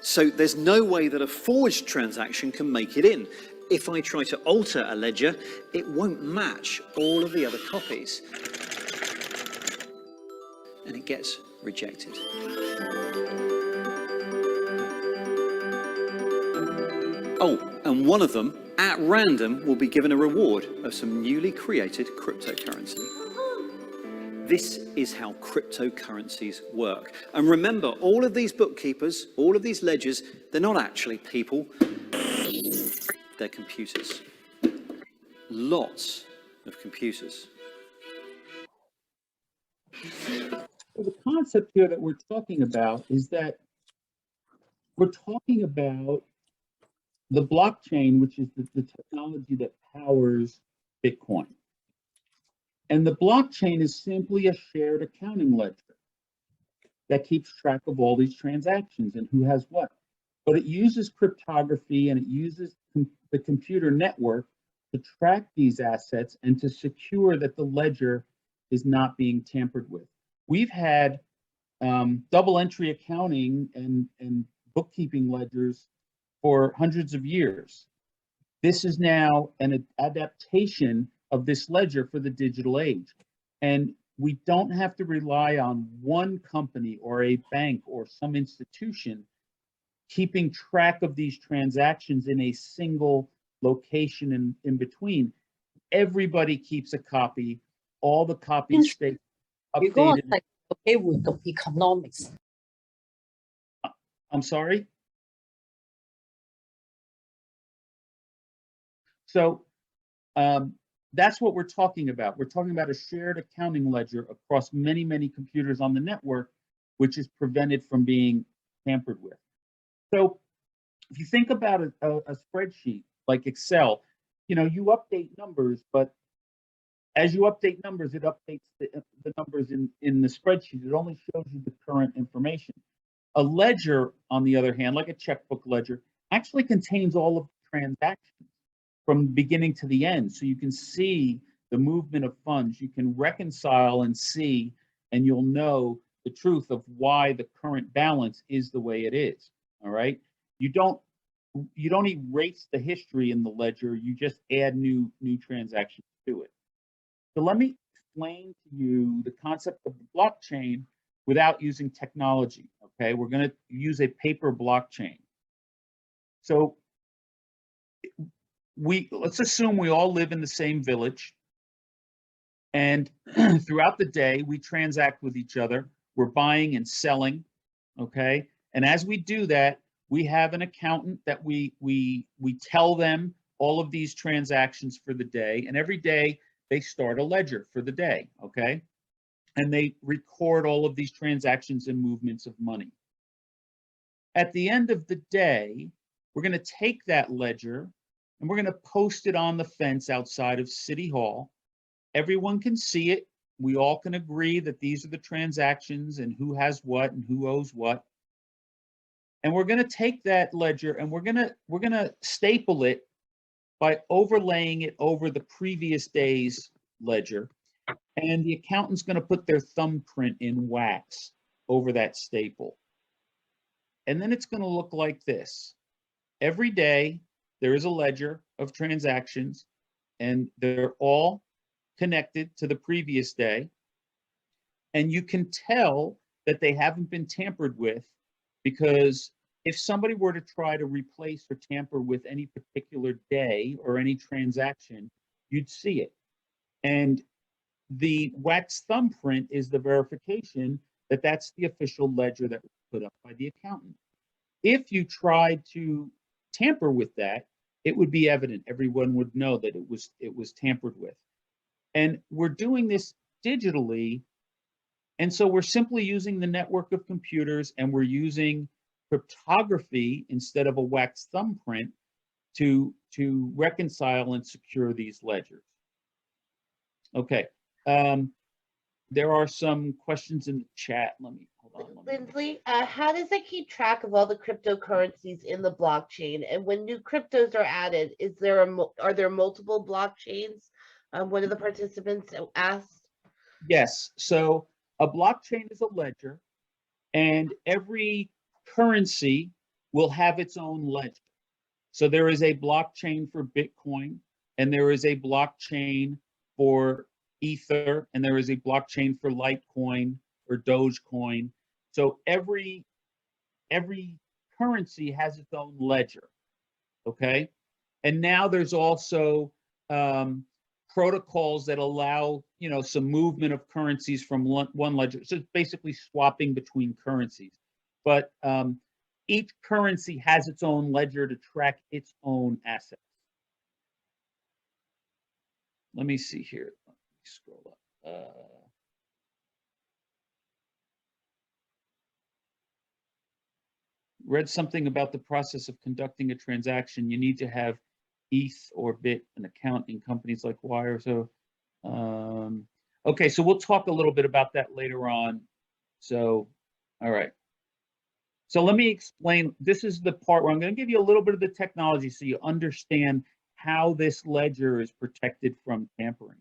So there's no way that a forged transaction can make it in. If I try to alter a ledger, it won't match all of the other copies, and it gets rejected. Oh, and one of them, at random, will be given a reward of some newly created cryptocurrency. This is how cryptocurrencies work. And remember, all of these bookkeepers, all of these ledgers, they're not actually people, they're computers. Lots of computers. So the concept here that we're talking about is that we're talking about the blockchain, which is the technology that powers Bitcoin. And the blockchain is simply a shared accounting ledger that keeps track of all these transactions and who has what. But it uses cryptography and it uses the computer network to track these assets and to secure that the ledger is not being tampered with. We've had double entry accounting and bookkeeping ledgers for hundreds of years. This is now an adaptation of this ledger for the digital age. And we don't have to rely on one company or a bank or some institution keeping track of these transactions in a single location in between. Everybody keeps a copy. All the copies stay updated. Okay, with the economics. I'm sorry? So that's what we're talking about. We're talking about a shared accounting ledger across many, many computers on the network, which is prevented from being tampered with. So if you think about a spreadsheet like Excel, you know, you update numbers, but as you update numbers, it updates the numbers in the spreadsheet. It only shows you the current information. A ledger, on the other hand, like a checkbook ledger, actually contains all of the transactions from beginning to the end. So you can see the movement of funds. You can reconcile and see, and you'll know the truth of why the current balance is the way it is. All right. You don't erase the history in the ledger. You just add new transactions to it. So let me explain to you the concept of the blockchain without using technology. Okay, we're going to use a paper blockchain. So let's assume we all live in the same village, and throughout the day we transact with each other. We're buying and selling. Okay, and as we do that, we have an accountant that we tell them all of these transactions for the day, and every day they start a ledger for the day. Okay, and they record all of these transactions and movements of money. At the end of the day, we're going to take that ledger and we're going to post it on the fence outside of City Hall. Everyone can see it. We all can agree that these are the transactions and who has what and who owes what. And we're going to take that ledger and we're going to staple it by overlaying it over the previous day's ledger. And the accountant's going to put their thumbprint in wax over that staple. And then it's going to look like this. Every day, there is a ledger of transactions, and they're all connected to the previous day. And you can tell that they haven't been tampered with, because if somebody were to try to replace or tamper with any particular day or any transaction, you'd see it. And the wax thumbprint is the verification that that's the official ledger that was put up by the accountant. If you tried to tamper with that, it would be evident. Everyone would know that it was tampered with. And we're doing this digitally. And so we're simply using the network of computers, and we're using cryptography instead of a wax thumbprint to reconcile and secure these ledgers. Okay. There are some questions in the chat. Let me hold on. Linsley, how does it keep track of all the cryptocurrencies in the blockchain? And when new cryptos are added, are there multiple blockchains? One of the participants asked. Yes. So a blockchain is a ledger, and every currency will have its own ledger. So there is a blockchain for Bitcoin, and there is a blockchain for Ether, and there is a blockchain for Litecoin or Dogecoin. So every currency has its own ledger, okay? And now there's also protocols that allow, some movement of currencies from one ledger. So it's basically swapping between currencies. But each currency has its own ledger to track its own assets. Let me see here. Let me scroll up. Read something about the process of conducting a transaction. You need to have ETH or BIT an account in companies like Wire. So, okay, so we'll talk a little bit about that later on. So, all right. So let me explain. This is the part where I'm going to give you a little bit of the technology so you understand how this ledger is protected from tampering.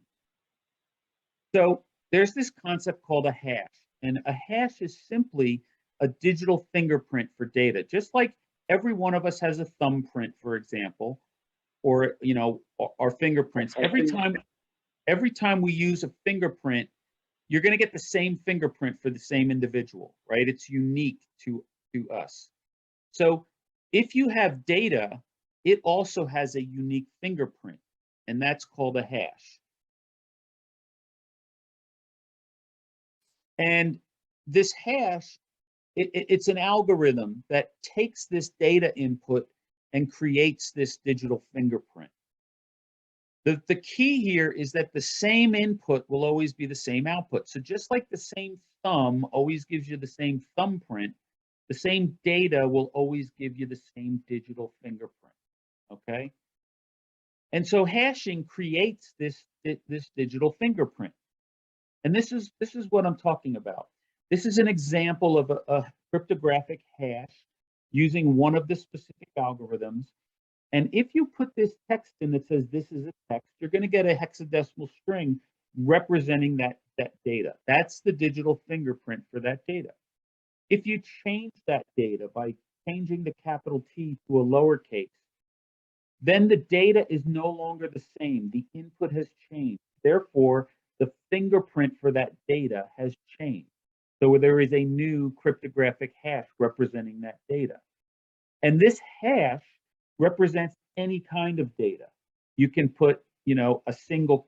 So there's this concept called a hash, and a hash is simply a digital fingerprint for data. Just like every one of us has a thumbprint, for example, or our fingerprints. Every time we use a fingerprint, you're going to get the same fingerprint for the same individual, right? It's unique to us. So if you have data, it also has a unique fingerprint, and that's called a hash. And this hash, it's an algorithm that takes this data input and creates this digital fingerprint. The key here is that the same input will always be the same output. So just like the same thumb always gives you the same thumbprint, the same data will always give you the same digital fingerprint, okay? And so hashing creates this digital fingerprint. And this is what I'm talking about. This is an example of a cryptographic hash using one of the specific algorithms. And if you put this text in that says this is a text, you're going to get a hexadecimal string representing that data. That's the digital fingerprint for that data. If you change that data by changing the capital T to a lowercase, then the data is no longer the same. The input has changed. Therefore, the fingerprint for that data has changed. So there is a new cryptographic hash representing that data. And this hash represents any kind of data. You can put, a single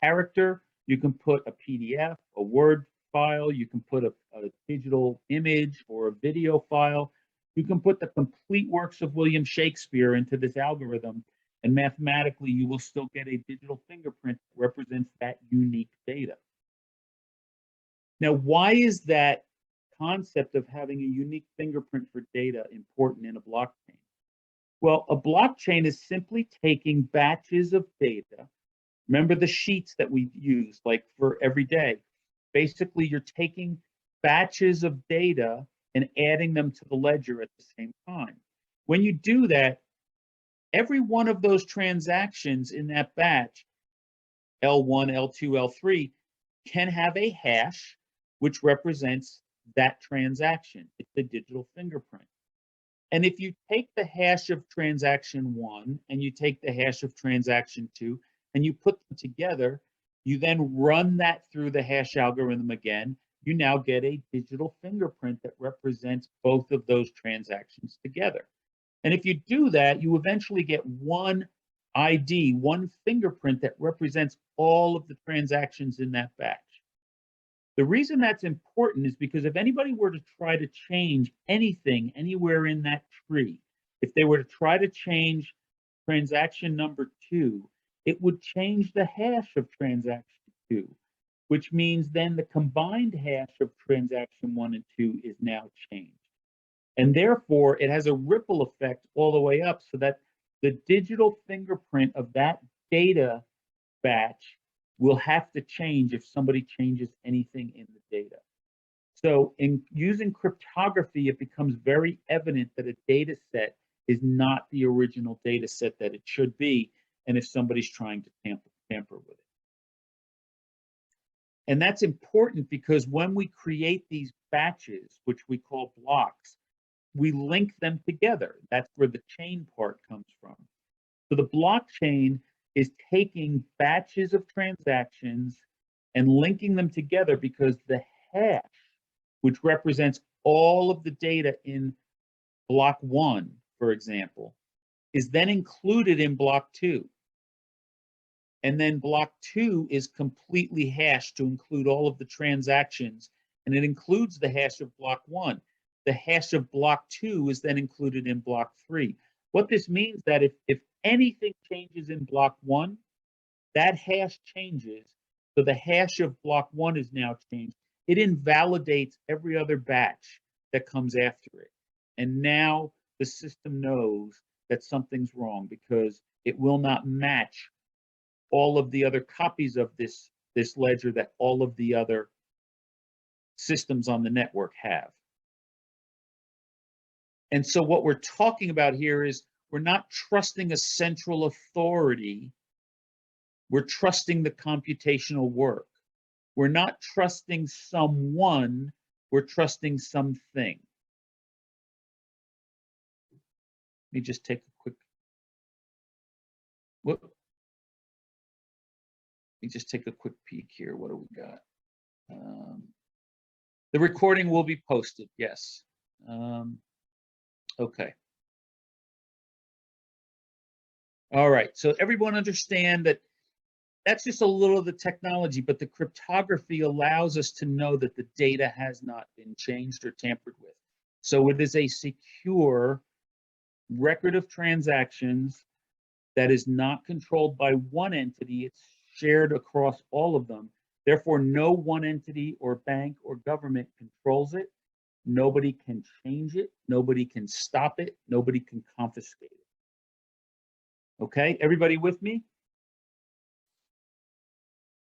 character. You can put a PDF, a Word file. You can put a digital image or a video file. You can put the complete works of William Shakespeare into this algorithm, and mathematically, you will still get a digital fingerprint that represents that unique data. Now, why is that concept of having a unique fingerprint for data important in a blockchain? Well, a blockchain is simply taking batches of data. Remember the sheets that we use, like for every day. Basically, you're taking batches of data and adding them to the ledger at the same time. When you do that, every one of those transactions in that batch, L1, L2, L3, can have a hash which represents that transaction. It's the digital fingerprint. And if you take the hash of transaction 1 and you take the hash of transaction 2 and you put them together, you then run that through the hash algorithm again, you now get a digital fingerprint that represents both of those transactions together. And if you do that, you eventually get one ID, one fingerprint that represents all of the transactions in that batch. The reason that's important is because if anybody were to try to change anything anywhere in that tree, if they were to try to change transaction number 2, it would change the hash of transaction 2, which means then the combined hash of transaction 1 and 2 is now changed. And therefore, it has a ripple effect all the way up so that the digital fingerprint of that data batch will have to change if somebody changes anything in the data. So in using cryptography, it becomes very evident that a data set is not the original data set that it should be, and if somebody's trying to tamper with it. And that's important because when we create these batches, which we call blocks, we link them together. That's where the chain part comes from. So the blockchain is taking batches of transactions and linking them together because the hash, which represents all of the data in block 1, for example, is then included in block 2. And then block 2 is completely hashed to include all of the transactions, and it includes the hash of block 1. The hash of block 2 is then included in block 3. What this means that if anything changes in block 1, that hash changes. So the hash of block 1 is now changed. It invalidates every other batch that comes after it. And now the system knows that something's wrong because it will not match all of the other copies of this ledger that all of the other systems on the network have. And so what we're talking about here is we're not trusting a central authority. We're trusting the computational work. We're not trusting someone, we're trusting something. Let me just take a quick, whoop. Let me just take a quick peek here. What do we got? The recording will be posted, yes. Okay. All right, so everyone understand that that's just a little of the technology, but the cryptography allows us to know that the data has not been changed or tampered with. So it is a secure record of transactions that is not controlled by one entity, it's shared across all of them. Therefore, no one entity or bank or government controls it. Nobody can change it. Nobody can stop it. Nobody can confiscate it. Okay, everybody with me?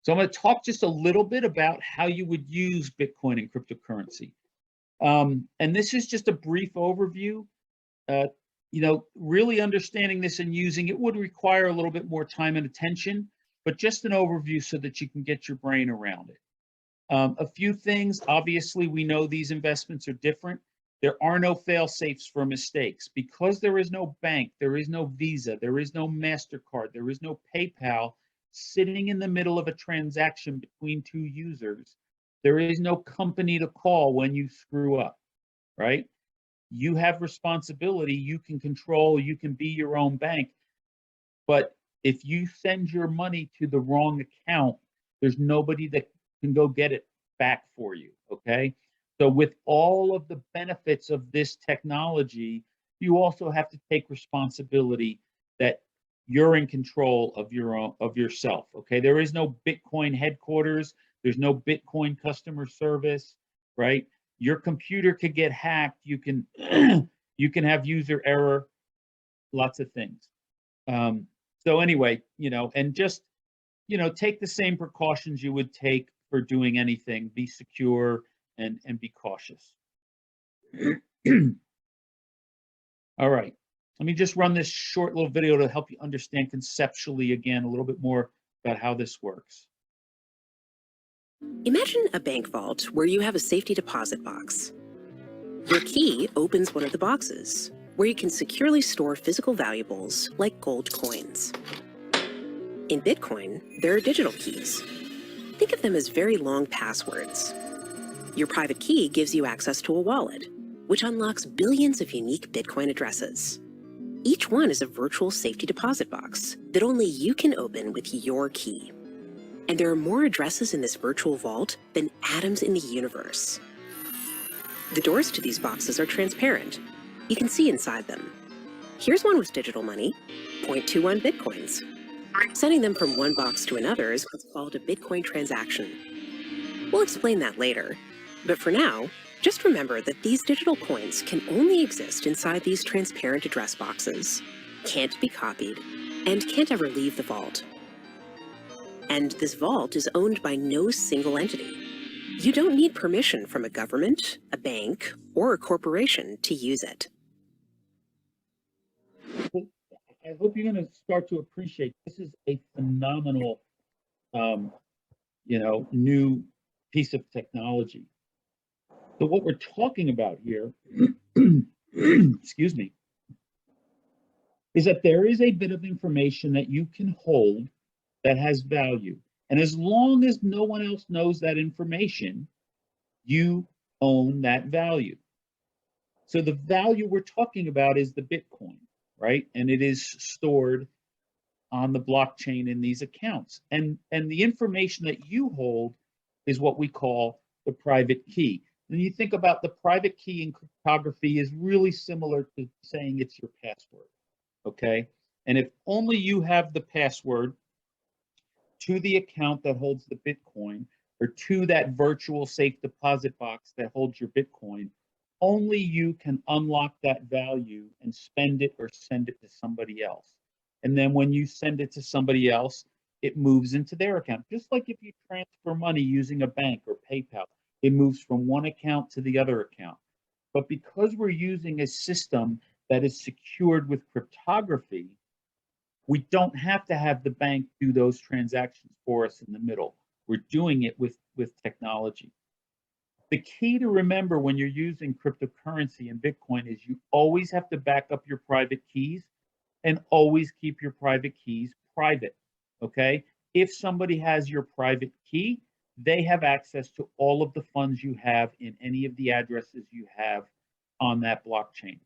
So I'm going to talk just a little bit about how you would use Bitcoin and cryptocurrency. And this is just a brief overview. You know, really understanding this and using it would require a little bit more time and attention, but just an overview so that you can get your brain around it. A few things, obviously, we know these investments are different. There are no fail-safes for mistakes. Because there is no bank, there is no Visa, there is no MasterCard, there is no PayPal sitting in the middle of a transaction between two users. There is no company to call when you screw up, right? You have responsibility, you can control, you can be your own bank. But if you send your money to the wrong account, there's nobody that can go get it back for you, okay? So with all of the benefits of this technology, you also have to take responsibility that you're in control of your own, of yourself, okay? There is no Bitcoin headquarters, there's no Bitcoin customer service, right? Your computer could get hacked, you can you can have user error, lots of things. So anyway, you know, and just, you know, take the same precautions you would take for doing anything. Be secure and be cautious. All right, let me just run this short little video to help you understand conceptually again a little bit more about how this works. Imagine a bank vault where you have a safety deposit box. Your key opens one of the boxes, where you can securely store physical valuables like gold coins. In Bitcoin, there are digital keys. Think of them as very long passwords. Your private key gives you access to a wallet, which unlocks billions of unique Bitcoin addresses. Each one is a virtual safety deposit box that only you can open with your key. And there are more addresses in this virtual vault than atoms in the universe. The doors to these boxes are transparent. You can see inside them. Here's one with digital money, 0.21 Bitcoins. Sending them from one box to another is what's called a Bitcoin transaction. We'll explain that later, but for now, just remember that these digital coins can only exist inside these transparent address boxes. can't be copied, and can't ever leave the vault. And this vault is owned by no single entity. You don't need permission from a government, a bank, or a corporation to use it. I hope you're going to start to appreciate this is a phenomenal, new piece of technology. So what we're talking about here, excuse me, is that there is a bit of information that you can hold that has value. And as long as no one else knows that information, you own that value. So the value we're talking about is the Bitcoin, right? And it is stored on the blockchain in these accounts. And the information that you hold is what we call the private key. When you think about the private key in cryptography is really similar to saying it's your password, okay? And if only you have the password to the account that holds the Bitcoin or to that virtual safe deposit box that holds your Bitcoin, only you can unlock that value and spend it or send it to somebody else. And then when you send it to somebody else, it moves into their account. Just like if you transfer money using a bank or PayPal, it moves from one account to the other account. But because we're using a system that is secured with cryptography, we don't have to have the bank do those transactions for us in the middle. We're doing it with technology. The key to remember when you're using cryptocurrency and Bitcoin is you always have to back up your private keys and always keep your private keys private, okay? If somebody has your private key, they have access to all of the funds you have in any of the addresses you have on that blockchain.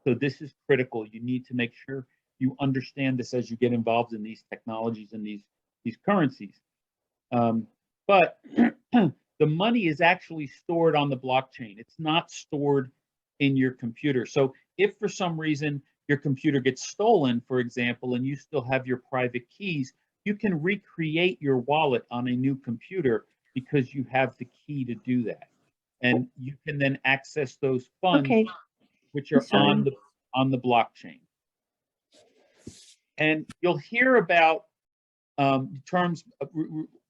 So this is critical. You need to make sure you understand this as you get involved in these technologies and these currencies. But the money is actually stored on the blockchain. It's not stored in your computer. So if for some reason your computer gets stolen, for example, and you still have your private keys, you can recreate your wallet on a new computer because you have the key to do that. And you can then access those funds, which are on the blockchain. And you'll hear about terms of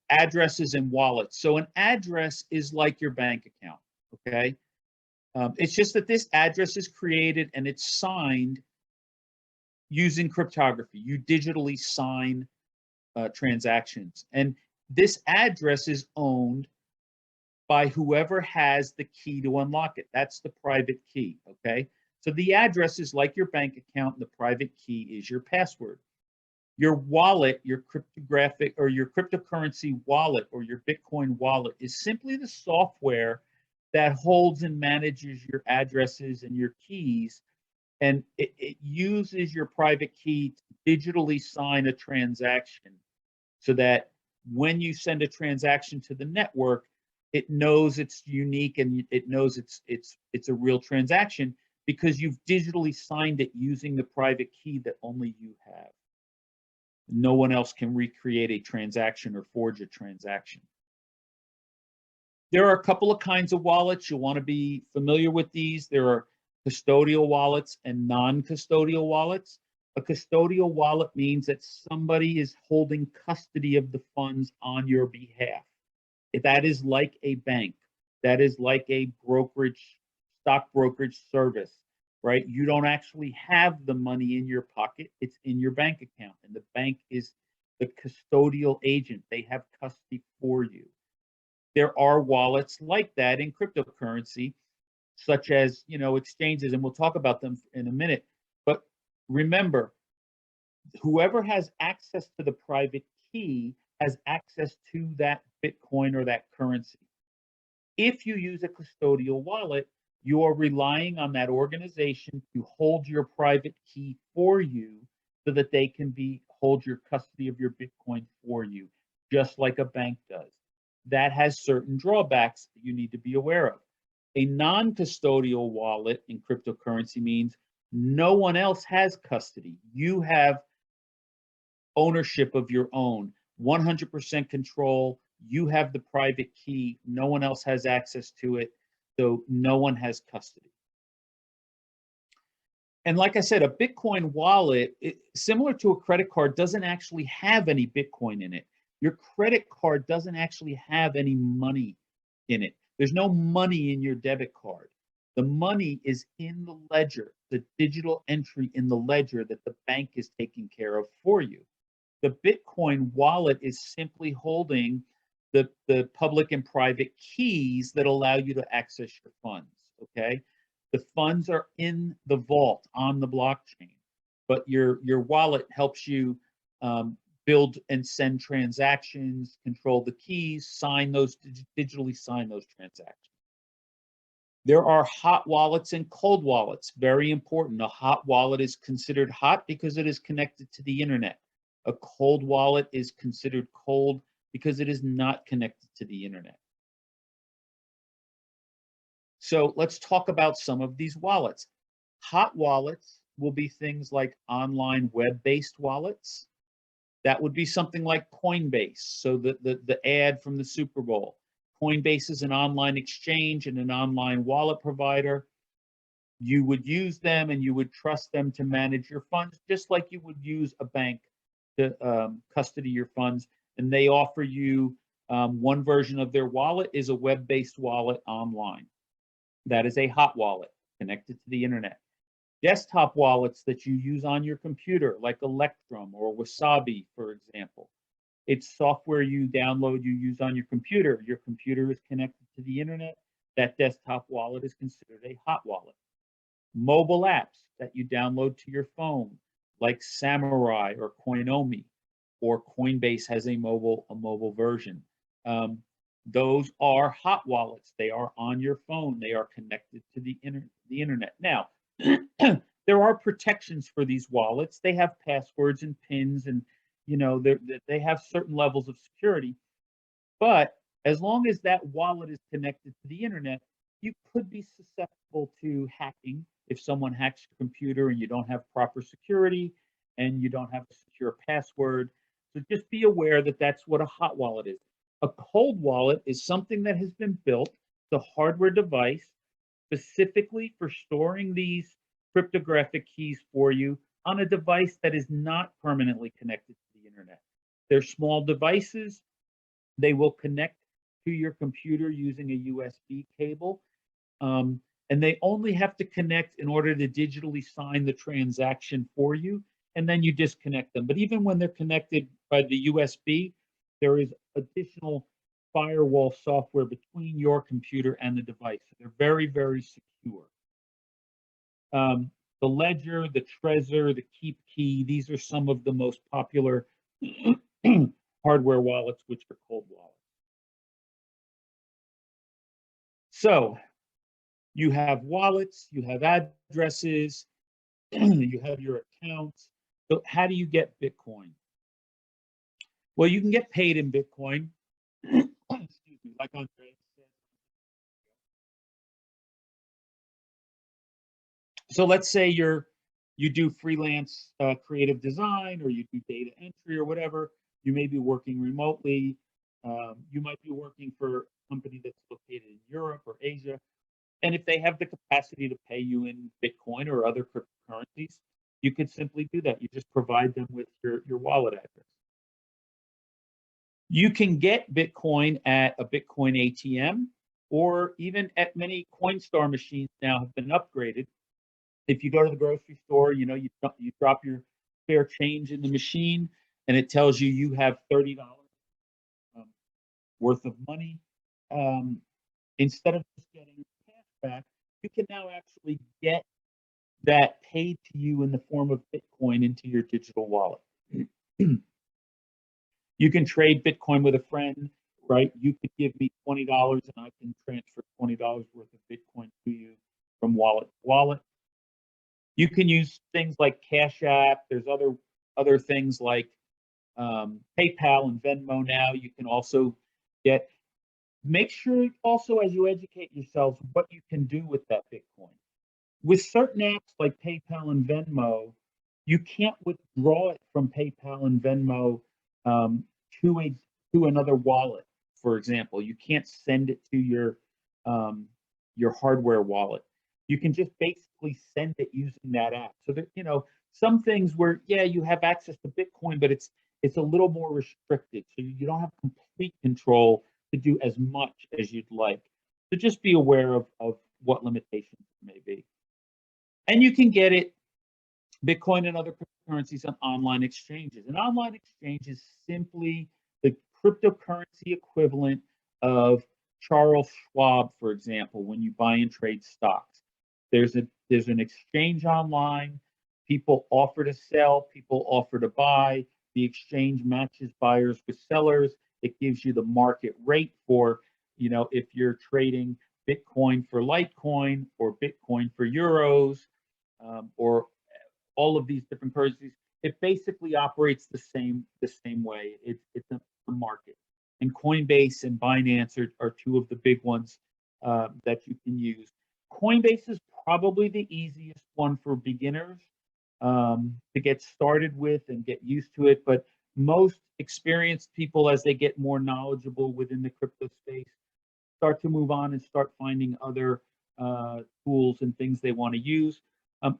addresses and wallets. So an address is like your bank account, okay? It's just that this address is created and it's signed using cryptography. You digitally sign transactions. And this address is owned by whoever has the key to unlock it. That's the private key, okay? So the address is like your bank account, and the private key is your password. Your wallet, your cryptographic or your cryptocurrency wallet or your Bitcoin wallet is simply the software that holds and manages your addresses and your keys. And it uses your private key to digitally sign a transaction so that when you send a transaction to the network, it knows it's unique and it knows it's a real transaction because you've digitally signed it using the private key that only you have. No one else can recreate a transaction or forge a transaction. There are a couple of kinds of wallets. You'll want to be familiar with these. There are custodial wallets and non-custodial wallets. A custodial wallet means that somebody is holding custody of the funds on your behalf. That is like a bank. That is like a brokerage, stock brokerage service, right? You don't actually have the money in your pocket. It's in your bank account, and the bank is the custodial agent. They have custody for you. There are wallets like that in cryptocurrency, such as, exchanges, and we'll talk about them in a minute. But remember, whoever has access to the private key has access to that Bitcoin or that currency. If you use a custodial wallet, you are relying on that organization to hold your private key for you so that they can hold your custody of your Bitcoin for you, just like a bank does. That has certain drawbacks that you need to be aware of. A non-custodial wallet in cryptocurrency means no one else has custody. You have ownership of your own, 100% control. You have the private key. No one else has access to it. So no one has custody. And like I said, a Bitcoin wallet, similar to a credit card, doesn't actually have any Bitcoin in it. Your credit card doesn't actually have any money in it. There's no money in your debit card. The money is in the ledger, the digital entry in the ledger that the bank is taking care of for you. The Bitcoin wallet is simply holding the public and private keys that allow you to access your funds, okay? The funds are in the vault on the blockchain, but your wallet helps you build and send transactions, control the keys, sign those, digitally sign those transactions. There are hot wallets and cold wallets, very important. A hot wallet is considered hot because it is connected to the internet. A cold wallet is considered cold because it is not connected to the internet. So let's talk about some of these wallets. Hot wallets will be things like online web-based wallets. That would be something like Coinbase. So the ad from the Super Bowl. Coinbase is an online exchange and an online wallet provider. You would use them and you would trust them to manage your funds, just like you would use a bank to custody your funds. And they offer you one version of their wallet is a web-based wallet online. That is a hot wallet connected to the internet. Desktop wallets that you use on your computer, like Electrum or Wasabi, for example. It's software you download, you use on your computer. Your computer is connected to the internet. That desktop wallet is considered a hot wallet. Mobile apps that you download to your phone, like Samurai or Coinomi, or Coinbase has a mobile version. Those are hot wallets. They are on your phone. They are connected to the internet. Now, there are protections for these wallets. They have passwords and pins, and they have certain levels of security. But as long as that wallet is connected to the internet, you could be susceptible to hacking if someone hacks your computer and you don't have proper security and you don't have a secure password. So just be aware that that's what a hot wallet is. A cold wallet is something that has been built, the hardware device, specifically for storing these cryptographic keys for you on a device that is not permanently connected to the internet. They're small devices. They will connect to your computer using a USB cable. And they only have to connect in order to digitally sign the transaction for you, and then you disconnect them. But even when they're connected by the USB, there is additional firewall software between your computer and the device. They're very, very secure. The Ledger, the Trezor, the Keep Key, these are some of the most popular hardware wallets, which are cold wallets. So you have wallets, you have addresses, you have your accounts. So how do you get Bitcoin? Well, you can get paid in Bitcoin. Excuse me, like Andre said. So let's say you do freelance creative design, or you do data entry or whatever. You may be working remotely. You might be working for a company that's located in Europe or Asia. And if they have the capacity to pay you in Bitcoin or other cryptocurrencies, you could simply do that. You just provide them with your wallet address. You can get Bitcoin at a Bitcoin ATM, or even at many Coinstar machines now have been upgraded. If you go to the grocery store, you drop your spare change in the machine, and it tells you have $30 worth of money. Instead of just getting cash back, you can now actually get that paid to you in the form of Bitcoin into your digital wallet. You can trade Bitcoin with a friend, right? You could give me $20 and I can transfer $20 worth of Bitcoin to you from wallet to wallet. You can use things like Cash App. There's other things like PayPal and Venmo now. You can also get. Make sure also, as you educate yourselves, what you can do with that Bitcoin. With certain apps like PayPal and Venmo, you can't withdraw it from PayPal and Venmo to another wallet. For example, you can't send it to your hardware wallet. you can just basically send it using that app. So that, you know, some things where, yeah, you have access to Bitcoin, but it's a little more restricted. So you don't have complete control to do as much as you'd like. So just be aware of what limitations there may be. And you can get it, Bitcoin and other cryptocurrencies, on online exchanges. An online exchange is simply the cryptocurrency equivalent of Charles Schwab, for example, when you buy and trade stocks. There's an exchange online. People offer to sell, people offer to buy. The exchange matches buyers with sellers. It gives you the market rate for, you know, if you're trading Bitcoin for Litecoin or Bitcoin for euros, or all of these different currencies. It basically operates the same way. It's a market. And Coinbase and Binance are two of the big ones that you can use. Coinbase is probably the easiest one for beginners to get started with and get used to it. But most experienced people, as they get more knowledgeable within the crypto space, start to move on and start finding other tools and things they want to use.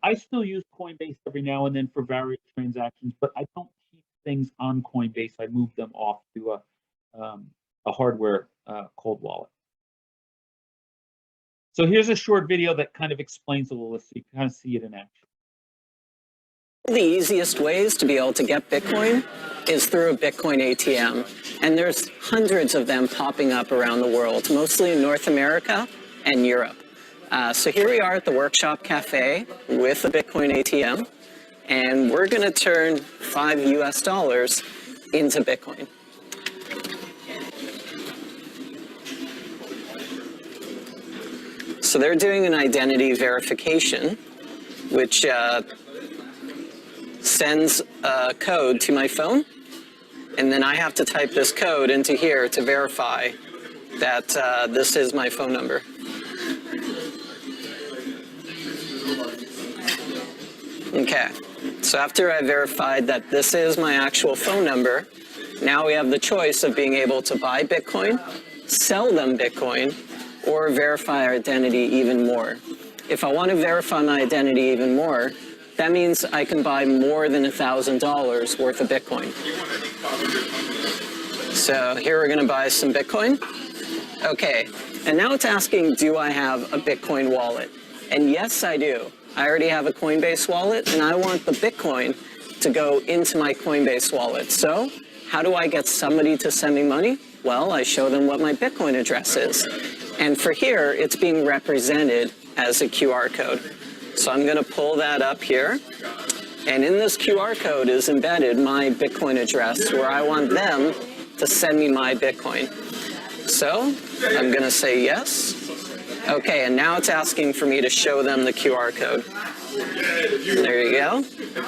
I still use Coinbase every now and then for various transactions, but I don't keep things on Coinbase. I move them off to a hardware cold wallet. So here's a short video that kind of explains a little, so you can kind of see it in action. The easiest ways to be able to get Bitcoin is through a Bitcoin ATM. And there's hundreds of them popping up around the world, mostly in North America and Europe. So here we are at the Workshop Cafe with a Bitcoin ATM, and we're going to turn $5 into Bitcoin. So they're doing an identity verification, which sends a code to my phone, and then I have to type this code into here to verify that this is my phone number. Okay, so after I verified that this is my actual phone number, now we have the choice of being able to buy Bitcoin, sell them Bitcoin, or verify our identity even more. If I want to verify my identity even more, that means I can buy more than $1,000 worth of Bitcoin. So here we're going to buy some Bitcoin. Okay, and now it's asking, do I have a Bitcoin wallet? And yes, I do. I already have a Coinbase wallet, and I want the Bitcoin to go into my Coinbase wallet. So how do I get somebody to send me money? Well, I show them what my Bitcoin address is. And for here, it's being represented as a QR code. So I'm going to pull that up here. And in this QR code is embedded my Bitcoin address, where I want them to send me my Bitcoin. So I'm going to say yes. Okay, and now it's asking for me to show them the QR code. There you go.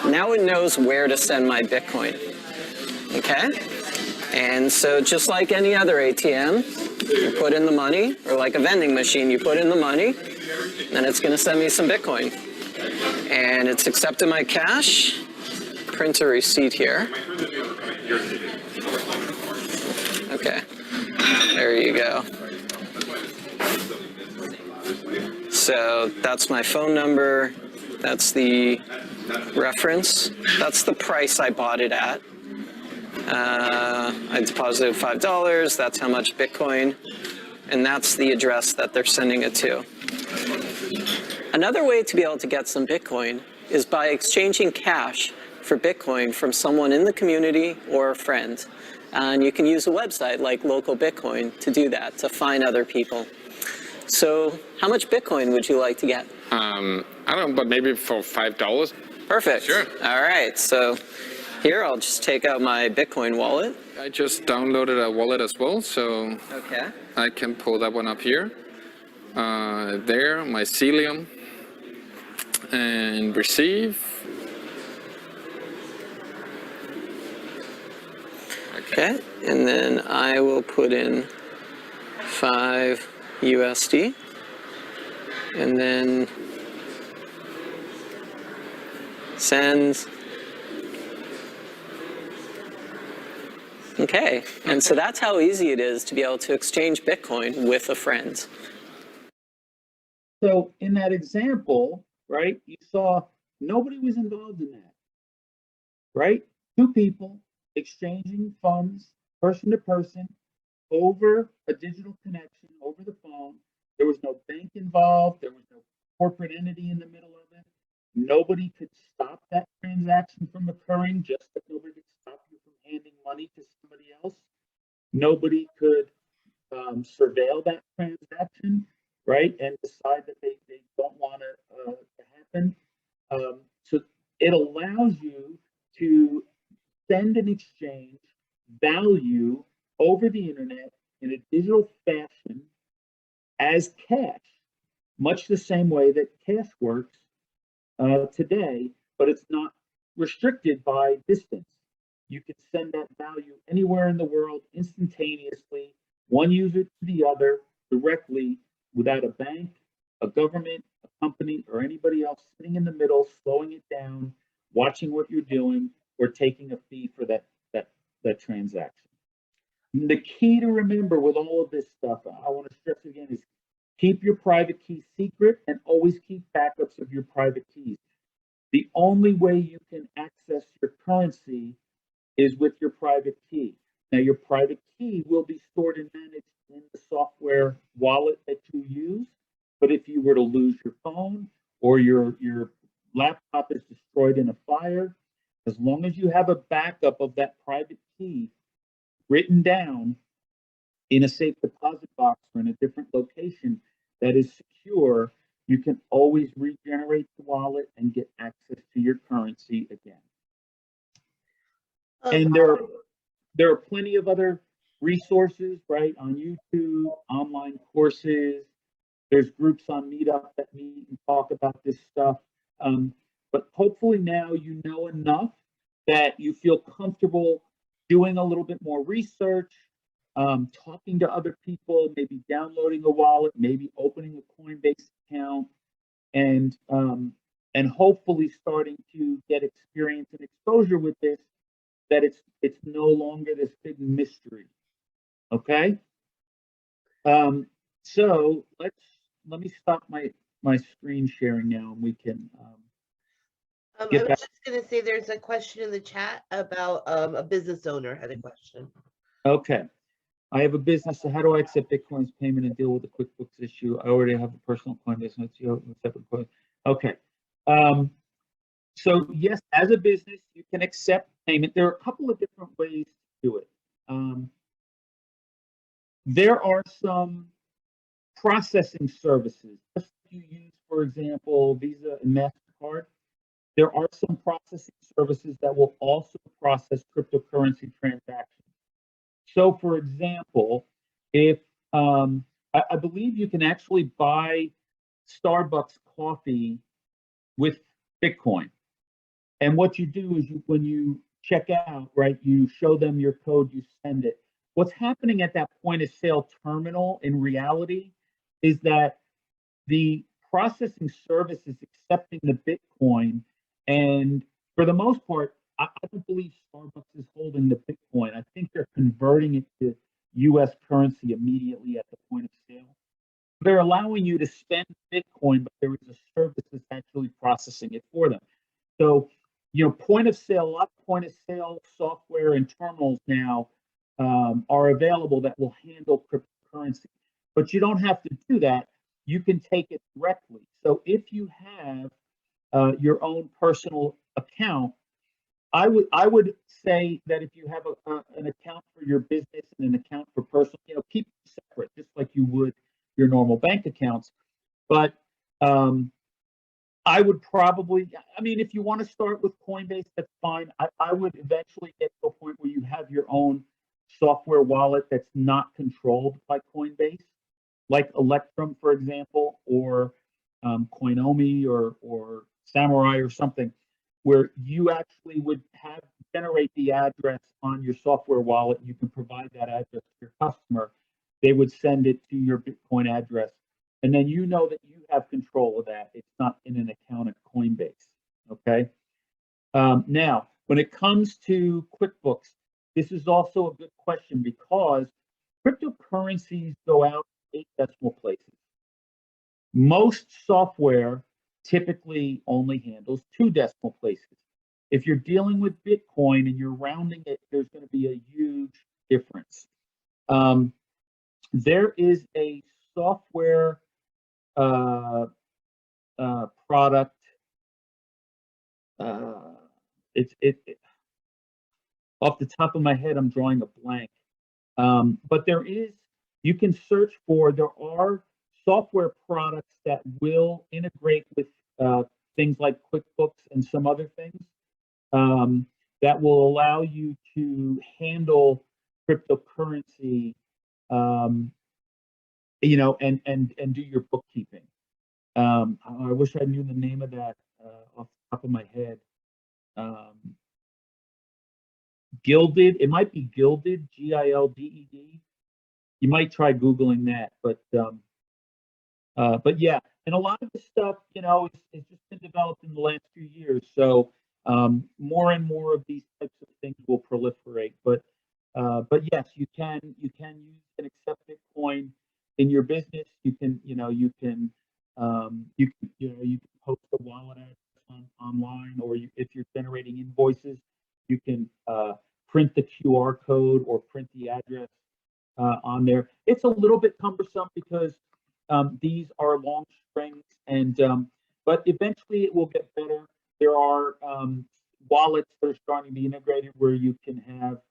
Now it knows where to send my Bitcoin. Okay? And so just like any other ATM, you put in the money, or like a vending machine, you put in the money, and it's going to send me some Bitcoin. And it's accepted my cash. Print a receipt here. Okay. There you go. So that's my phone number. That's the reference. That's the price I bought it at. I deposited $5. That's how much Bitcoin. And that's the address that they're sending it to. Another way to be able to get some Bitcoin is by exchanging cash for Bitcoin from someone in the community or a friend. And you can use a website like Local Bitcoin to do that, to find other people. So how much Bitcoin would you like to get? I don't know, but maybe for $5. Perfect. Sure. All right, so here I'll just take out my Bitcoin wallet. I just downloaded a wallet as well, so Okay. I can pull that one up here. There, mycelium, and receive. Okay, and then I will put in 5 USD, and then send. Okay, and so that's how easy it is to be able to exchange Bitcoin with a friend. So in that example, right, you saw nobody was involved in that, right? Two people exchanging funds, person to person, over a digital connection, over the phone. There was no bank involved. There was no corporate entity in the middle of it. Nobody could stop that transaction from occurring, just like nobody could stop you from handing money to somebody else. Nobody could surveil that transaction, right, and decide that they don't want it to happen. So it allows you to send and exchange value over the internet in a digital fashion as cash, much the same way that cash works today, but it's not restricted by distance. You can send that value anywhere in the world instantaneously, one user to the other, directly, without a bank, a government, a company, or anybody else sitting in the middle, slowing it down, watching what you're doing, or taking a fee for that transaction. The key to remember with all of this stuff, I want to stress again, is keep your private key secret and always keep backups of your private keys. The only way you can access your currency is with your private key. Now, your private key will be stored and managed in the software wallet that you use. But if you were to lose your phone or your laptop is destroyed in a fire, as long as you have a backup of that private key written down in a safe deposit box or in a different location that is secure, you can always regenerate the wallet and get access to your currency again. And there are plenty of other resources, right, on YouTube, online courses. There's groups on Meetup that meet and talk about this stuff. But hopefully now you know enough that you feel comfortable doing a little bit more research, talking to other people, maybe downloading a wallet, maybe opening a Coinbase account, and hopefully starting to get experience and exposure with this, that it's no longer this big mystery. Okay. So let me stop my screen sharing now, and we can I was just going to say there's a question in the chat about a business owner had a question. Okay. I have a business, so how do I accept Bitcoin's payment and deal with the QuickBooks issue? I already have a personal coin business, separate coin. Okay. So yes, as a business, you can accept payment. There are a couple of different ways to do it. There are some processing services. Just you use, for example, Visa and MasterCard. There are some processing services that will also process cryptocurrency transactions. So, for example, if I believe you can actually buy Starbucks coffee with Bitcoin. And what you do is when you check out, right, you show them your code, you send it. What's happening at that point of sale terminal in reality is that the processing service is accepting the Bitcoin. And for the most part, I don't believe Starbucks is holding the Bitcoin. I think they're converting it to US currency immediately at the point of sale. They're allowing you to spend Bitcoin, but there is a service that's actually processing it for them. So, point of sale, a lot of point of sale software and terminals now are available that will handle cryptocurrency. But you don't have to do that. You can take it directly. So if you have your own personal account, I would say that if you have an account for your business and an account for personal, keep them separate, just like you would your normal bank accounts. But I would probably, if you want to start with Coinbase, that's fine. I would eventually get to a point where you have your own software wallet that's not controlled by Coinbase, like Electrum, for example, or Coinomi or Samurai or something, where you actually would generate the address on your software wallet. You can provide that address to your customer. They would send it to your Bitcoin address. And then you know that you have control of that. It's not in an account at Coinbase, okay? Now, when it comes to QuickBooks, this is also a good question because cryptocurrencies go out 8 decimal places. Most software typically only handles 2 decimal places. If you're dealing with Bitcoin and you're rounding it, there's going to be a huge difference. There is a software product. Off the top of my head, I'm drawing a blank. But you can search for, there are software products that will integrate with things like QuickBooks and some other things that will allow you to handle cryptocurrency, and do your bookkeeping. I wish I knew the name of that off the top of my head. Gilded, it might be Gilded, Gilded. You might try Googling that, but yeah, and a lot of the stuff, it's just been developed in the last few years. So more and more of these types of things will proliferate. But yes, you can use and accept Bitcoin in your business. You can post a wallet address online, or if you're generating invoices, you can print the QR code or print the address on there. It's a little bit cumbersome because these are long strings, but eventually it will get better. There are wallets that are starting to be integrated where you can have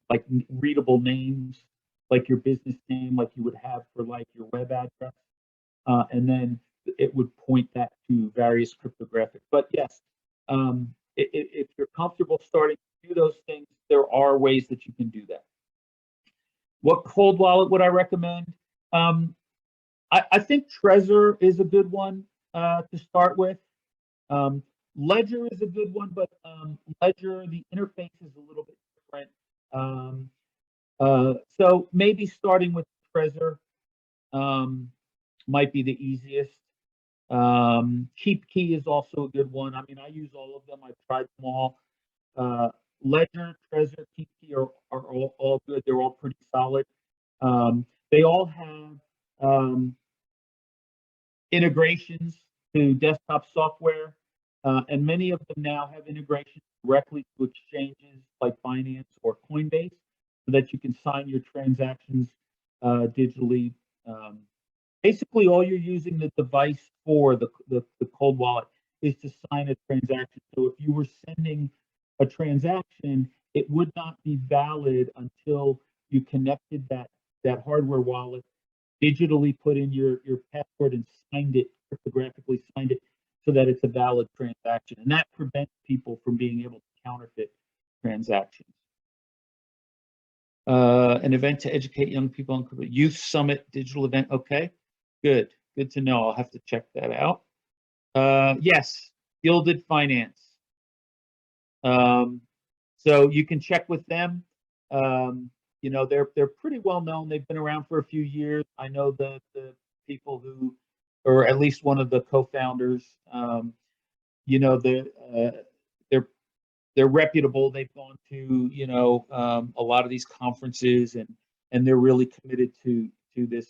like readable names, like your business name, like you would have for like your web address, and then it would point that to various cryptographic. But yes, if you're comfortable starting to do those things, there are ways that you can do that. What cold wallet would I recommend? I think Trezor is a good one to start with. Ledger is a good one, but Ledger, the interface is a little bit different. So maybe starting with Trezor might be the easiest. KeepKey is also a good one. I mean, I use all of them. I've tried them all. Ledger, Trezor, KeepKey are all good. They're all pretty solid. They all have integrations to desktop software, and many of them now have integrations directly to exchanges like Binance or Coinbase, so that you can sign your transactions digitally. Basically, all you're using the device for, the cold wallet, is to sign a transaction. So if you were sending a transaction, it would not be valid until you connected that hardware wallet, digitally put in your password and signed it, cryptographically signed it, so that it's a valid transaction. And that prevents people from being able to counterfeit transactions. An event to educate young people on crypto. Youth Summit digital event. Okay, good to know. I'll have to check that out. Yes, Gilded Finance. So you can check with them. They're pretty well known. They've been around for a few years. I know the people who, or at least one of the co-founders. They're reputable. They've gone to a lot of these conferences, and they're really committed to this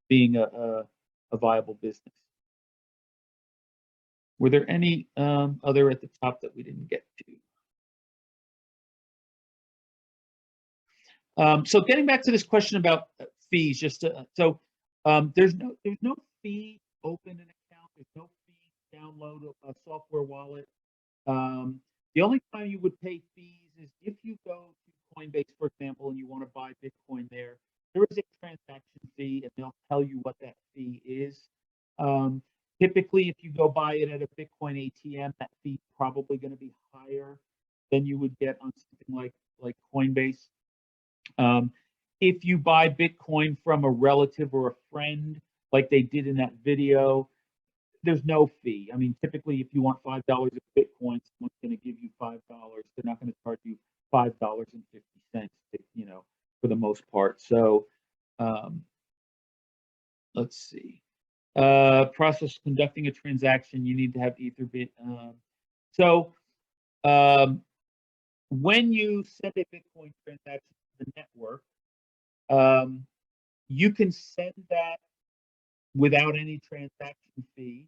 being a viable business. Were there any other at the top that we didn't get to? So getting back to this question about fees, there's no fee to open an account. There's no fee to download a software wallet. The only time you would pay fees is if you go to Coinbase, for example, and you want to buy Bitcoin there. There is a transaction fee, and they'll tell you what that fee is. Typically, if you go buy it at a Bitcoin ATM, that fee is probably going to be higher than you would get on something like Coinbase. If you buy Bitcoin from a relative or a friend, like they did in that video, there's no fee. I mean, typically, if you want $5 of Bitcoin, someone's going to give you $5. They're not going to charge you $5.50, for the most part. So, let's see. Process conducting a transaction, you need to have Etherbit. When you send a Bitcoin transaction to the network, you can send that without any transaction fee,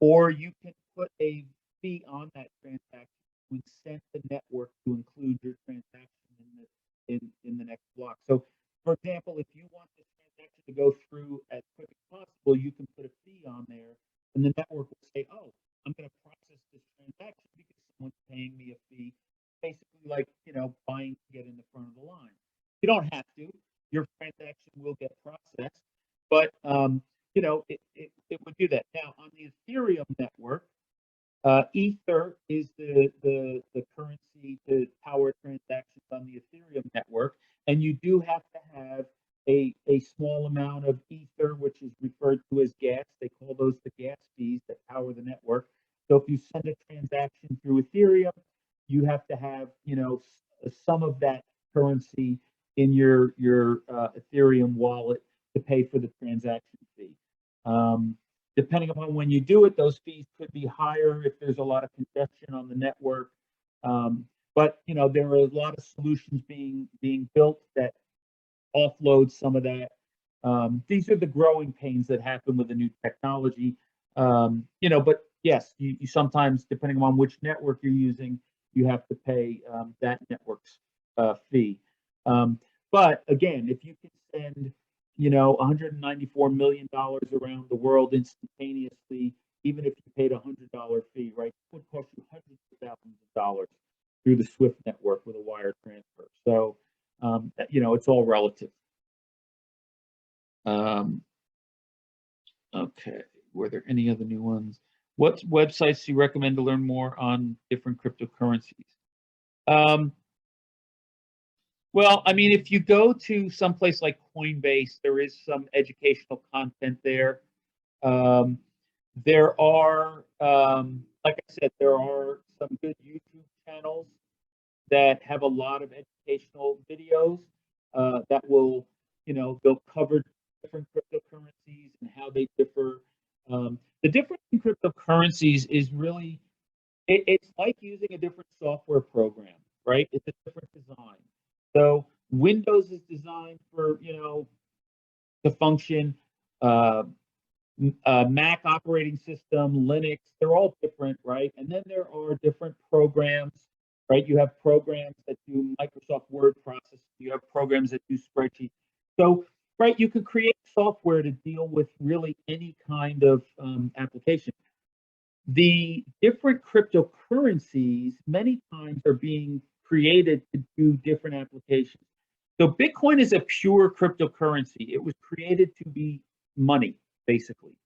or you can put a fee on that transaction to incent the network to include your transaction in the next block. So, for example, if you want this transaction to go through as quick as possible, you can put a fee on there, and the network will say, "Oh, I'm going to process this transaction because someone's paying me a fee." Basically, like buying to get in the front of the line. You don't have to. Your transaction will get processed, but it would do that. Now, on the Ethereum network, Ether is the currency to power transactions on the Ethereum network, and you do have to have a small amount of Ether, which is referred to as gas. They call those the gas fees that power the network. So if you send a transaction through Ethereum, you have to have some of that currency in your Ethereum wallet to pay for the transaction fee. Depending upon when you do it, those fees could be higher if there's a lot of congestion on the network. But there are a lot of solutions being built that offload some of that. These are the growing pains that happen with the new technology. But yes, you sometimes, depending on which network you're using, you have to pay that network's fee. But again, if you can send $194 million around the world instantaneously, even if you paid a $100 fee, right, it would cost you hundreds of thousands of dollars through the SWIFT network with a wire transfer. So, it's all relative. Okay, were there any other new ones? What websites do you recommend to learn more on different cryptocurrencies? Well, I mean, if you go to someplace like Coinbase, there is some educational content there. There are, like I said, there are some good YouTube channels that have a lot of educational videos that will, they'll cover different cryptocurrencies and how they differ. The difference in cryptocurrencies is really, it's like using a different software program, right? It's a different design. So Windows is designed for, to function. Mac operating system, Linux, they're all different, right? And then there are different programs, right? You have programs that do Microsoft Word processing. You have programs that do spreadsheets. So, right, you can create software to deal with really any kind of application. The different cryptocurrencies many times are being created to do different applications. So Bitcoin is a pure cryptocurrency. It was created to be money, basically.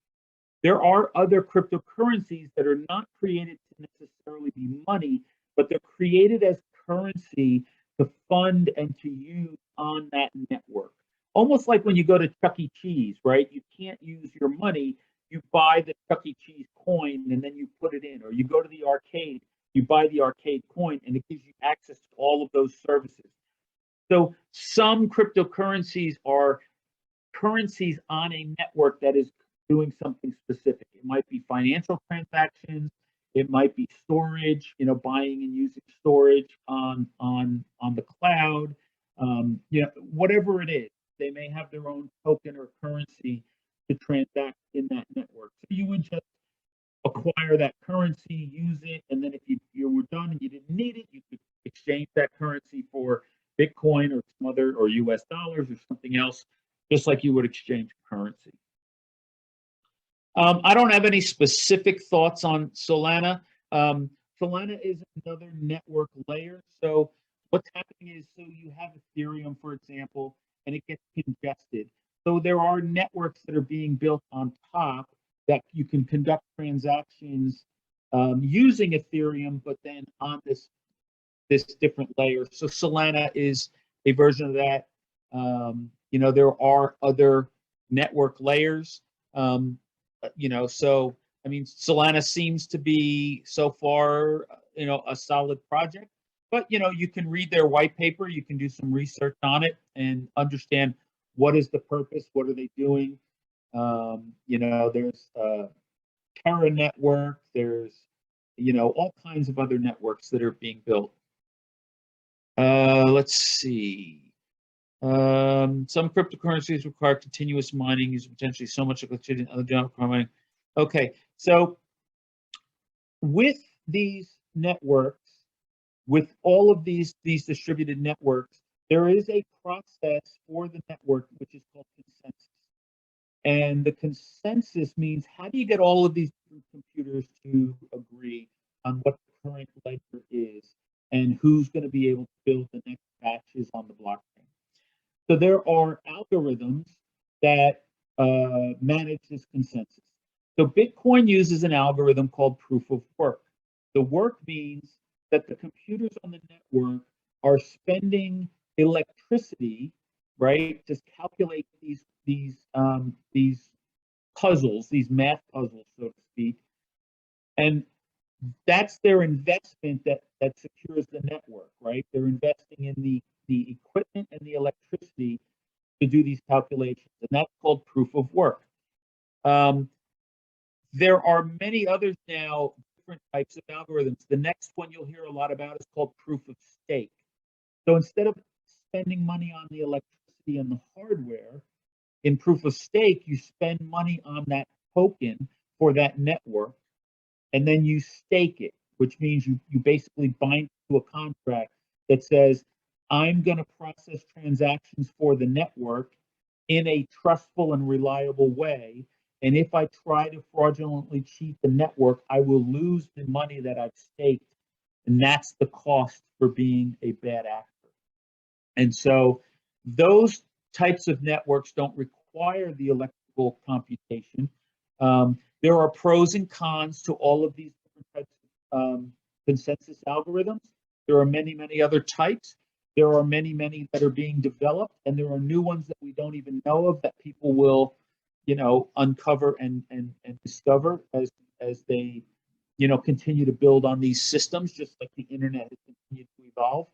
There are other cryptocurrencies that are not created to necessarily be money, but they're created as currency to fund and to use on that network. Almost like when you go to Chuck E. Cheese, right? You can't use your money. You buy the Chuck E. Cheese coin and then you put it in. Or you go to the arcade, you buy the arcade coin, and it gives you access to all of those services. So some cryptocurrencies are currencies on a network that is doing something specific. It might be financial transactions. It might be storage, buying and using storage on the cloud. Whatever it is, they may have their own token or currency to transact in that network. So you would just acquire that currency, use it, and then if you were done and you didn't need it, you could exchange that currency for Bitcoin or some other, or US dollars or something else, just like you would exchange currency. I don't have any specific thoughts on Solana. Solana is another network layer. So what's happening is, so you have Ethereum, for example, and it gets congested. So there are networks that are being built on top that you can conduct transactions using Ethereum, but then on this different layer. So Solana is a version of that. There are other network layers. So I mean, Solana seems to be so far, a solid project. But you can read their white paper. You can do some research on it and understand what is the purpose, what are they doing. There's Terra network. There's all kinds of other networks that are being built. Let's see. Some cryptocurrencies require continuous mining, using potentially so much electricity and other don't require mining. Okay, so with these networks, with all of these distributed networks, there is a process for the network which is called consensus. And the consensus means, how do you get all of these computers to agree on what the current ledger is and who's going to be able to build the next batches on the blockchain? So there are algorithms that manage this consensus. So Bitcoin uses an algorithm called proof of work. The work means that the computers on the network are spending electricity, right, to calculate these puzzles, these math puzzles, so to speak, and that's their investment that secures the network, right? They're investing in the equipment and the electricity to do these calculations, and that's called proof of work. There are many others now, different types of algorithms. The next one you'll hear a lot about is called proof of stake. So instead of spending money on the electricity and the hardware, in proof of stake, you spend money on that token for that network, and then you stake it, which means you basically bind to a contract that says, I'm going to process transactions for the network in a trustful and reliable way. And if I try to fraudulently cheat the network, I will lose the money that I've staked. And that's the cost for being a bad actor. And so those types of networks don't require the electrical computation. There are pros and cons to all of these different types of consensus algorithms. There are many, many other types. There are many, many that are being developed, and there are new ones that we don't even know of that people will, uncover and discover as they, continue to build on these systems, just like the internet has continued to evolve.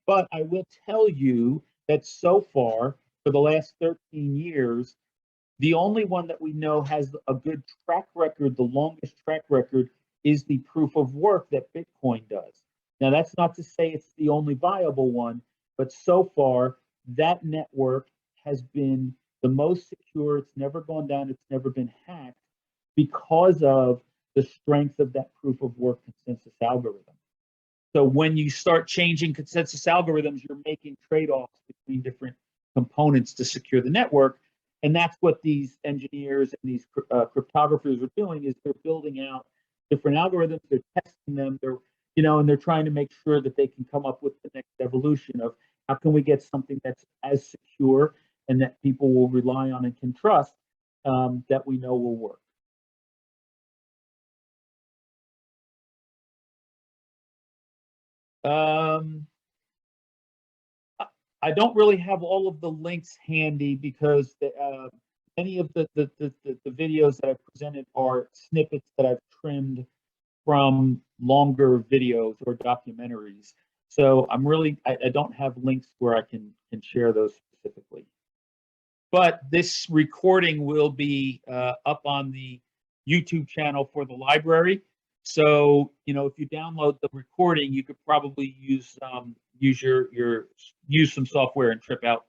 But I will tell you that so far, for the last 13 years, the only one that we know has a good track record, the longest track record, is the proof of work that Bitcoin does. Now, that's not to say it's the only viable one, but so far, that network has been the most secure. It's never gone down. It's never been hacked because of the strength of that proof of work consensus algorithm. So when you start changing consensus algorithms, you're making trade-offs between different components to secure the network. And that's what these engineers and these cryptographers are doing, is they're building out different algorithms, they're testing them, and they're trying to make sure that they can come up with the next evolution of how can we get something that's as secure and that people will rely on and can trust, that we know will work. I don't really have all of the links handy because many of the videos that I've presented are snippets that I've trimmed from longer videos or documentaries. So I don't have links where I can share those specifically. But this recording will be up on the YouTube channel for the library. So, if you download the recording, you could probably use some software and clip out,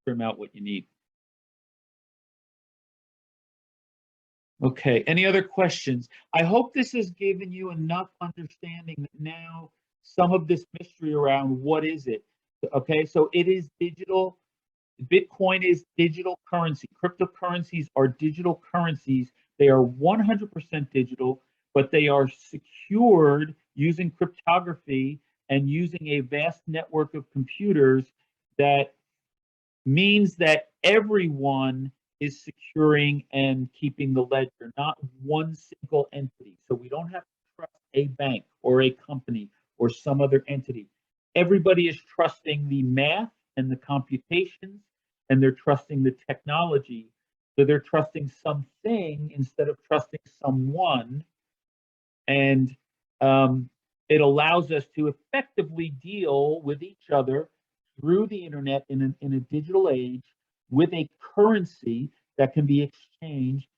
trim out what you need. Okay, any other questions? I hope this has given you enough understanding that now some of this mystery around what is it. Okay, so it is digital. Bitcoin is digital currency. Cryptocurrencies are digital currencies. They are 100% digital, but they are secured using cryptography and using a vast network of computers that means that everyone is securing and keeping the ledger, not one single entity. So we don't have to trust a bank or a company or some other entity. Everybody is trusting the math and the computations, and they're trusting the technology. So they're trusting something instead of trusting someone. And it allows us to effectively deal with each other through the internet in a digital age with a currency that can be exchanged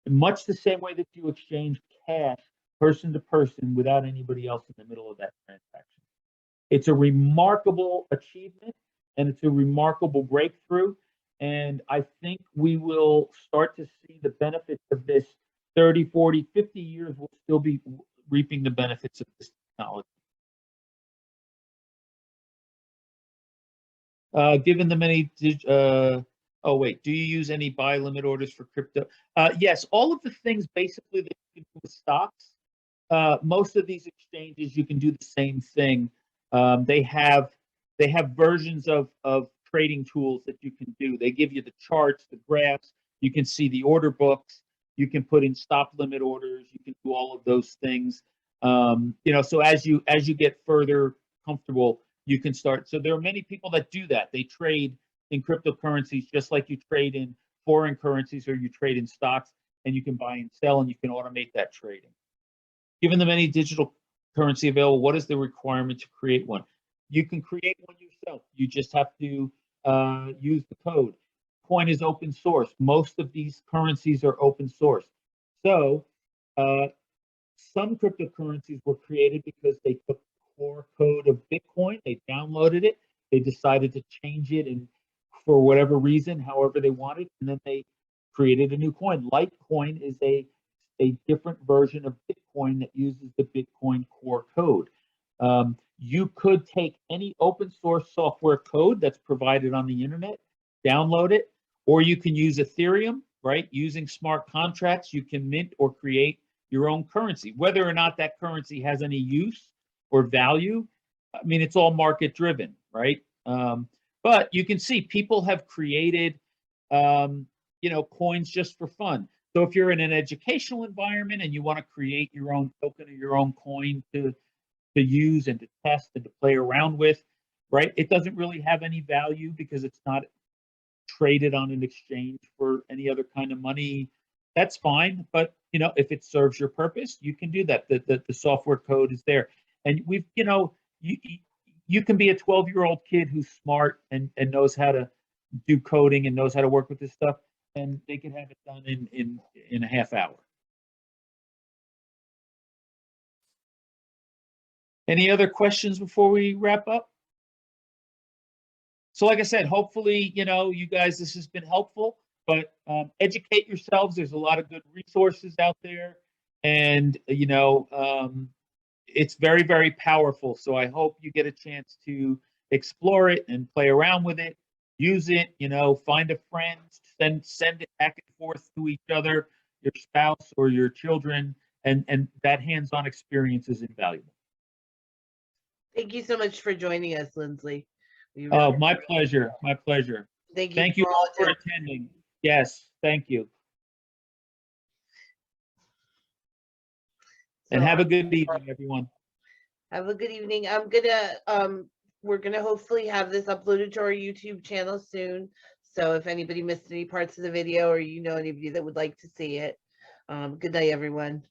in much the same way that you exchange cash person to person without anybody else in the middle of that transaction. It's a remarkable achievement, and it's a remarkable breakthrough. And I think we will start to see the benefits of this 30, 40, 50 years. We'll still be reaping the benefits of this technology. Given the many, oh wait, do you use any buy limit orders for crypto? Yes, all of the things basically that you can do with stocks. Most of these exchanges, you can do the same thing. They have versions of trading tools that you can do. They give you the charts, the graphs. You can see the order books. You can put in stop limit orders. You can do all of those things. So as you get further comfortable, you can start. So there are many people that do that. They trade in cryptocurrencies just like you trade in foreign currencies or you trade in stocks, and you can buy and sell, and you can automate that trading. Given the many digital currency available, what is the requirement to create one? You can create one yourself. You just have to use the code. Coin is open source. Most of these currencies are open source. So some cryptocurrencies were created because they took the core code of Bitcoin, they downloaded it, they decided to change it, and for whatever reason, however they wanted, and then they created a new coin. Litecoin is a different version of Bitcoin that uses the Bitcoin core code. You could take any open source software code that's provided on the internet, download it, or you can use Ethereum, right? Using smart contracts, you can mint or create your own currency. Whether or not that currency has any use or value, I mean, it's all market driven, right? But you can see people have created, coins just for fun. So if you're in an educational environment and you want to create your own token or your own coin to use and to test and to play around with, right? It doesn't really have any value because it's not traded on an exchange for any other kind of money. That's fine, but if it serves your purpose, you can do that. The software code is there, and we've you can be a 12-year-old kid who's smart and knows how to do coding and knows how to work with this stuff, and they can have it done in a half hour. Any other questions before we wrap up? So like I said, hopefully, you guys, this has been helpful, but educate yourselves. There's a lot of good resources out there, and, it's very, very powerful. So I hope you get a chance to explore it and play around with it, use it, find a friend, send it back and forth to each other, your spouse or your children, and that hands-on experience is invaluable. Thank you so much for joining us, Linsley. Oh, my pleasure. My pleasure. Thank you all for attending. Yes, thank you. And have a good evening, everyone. Have a good evening. We're gonna hopefully have this uploaded to our YouTube channel soon. So if anybody missed any parts of the video or anybody that would like to see it, good night, everyone.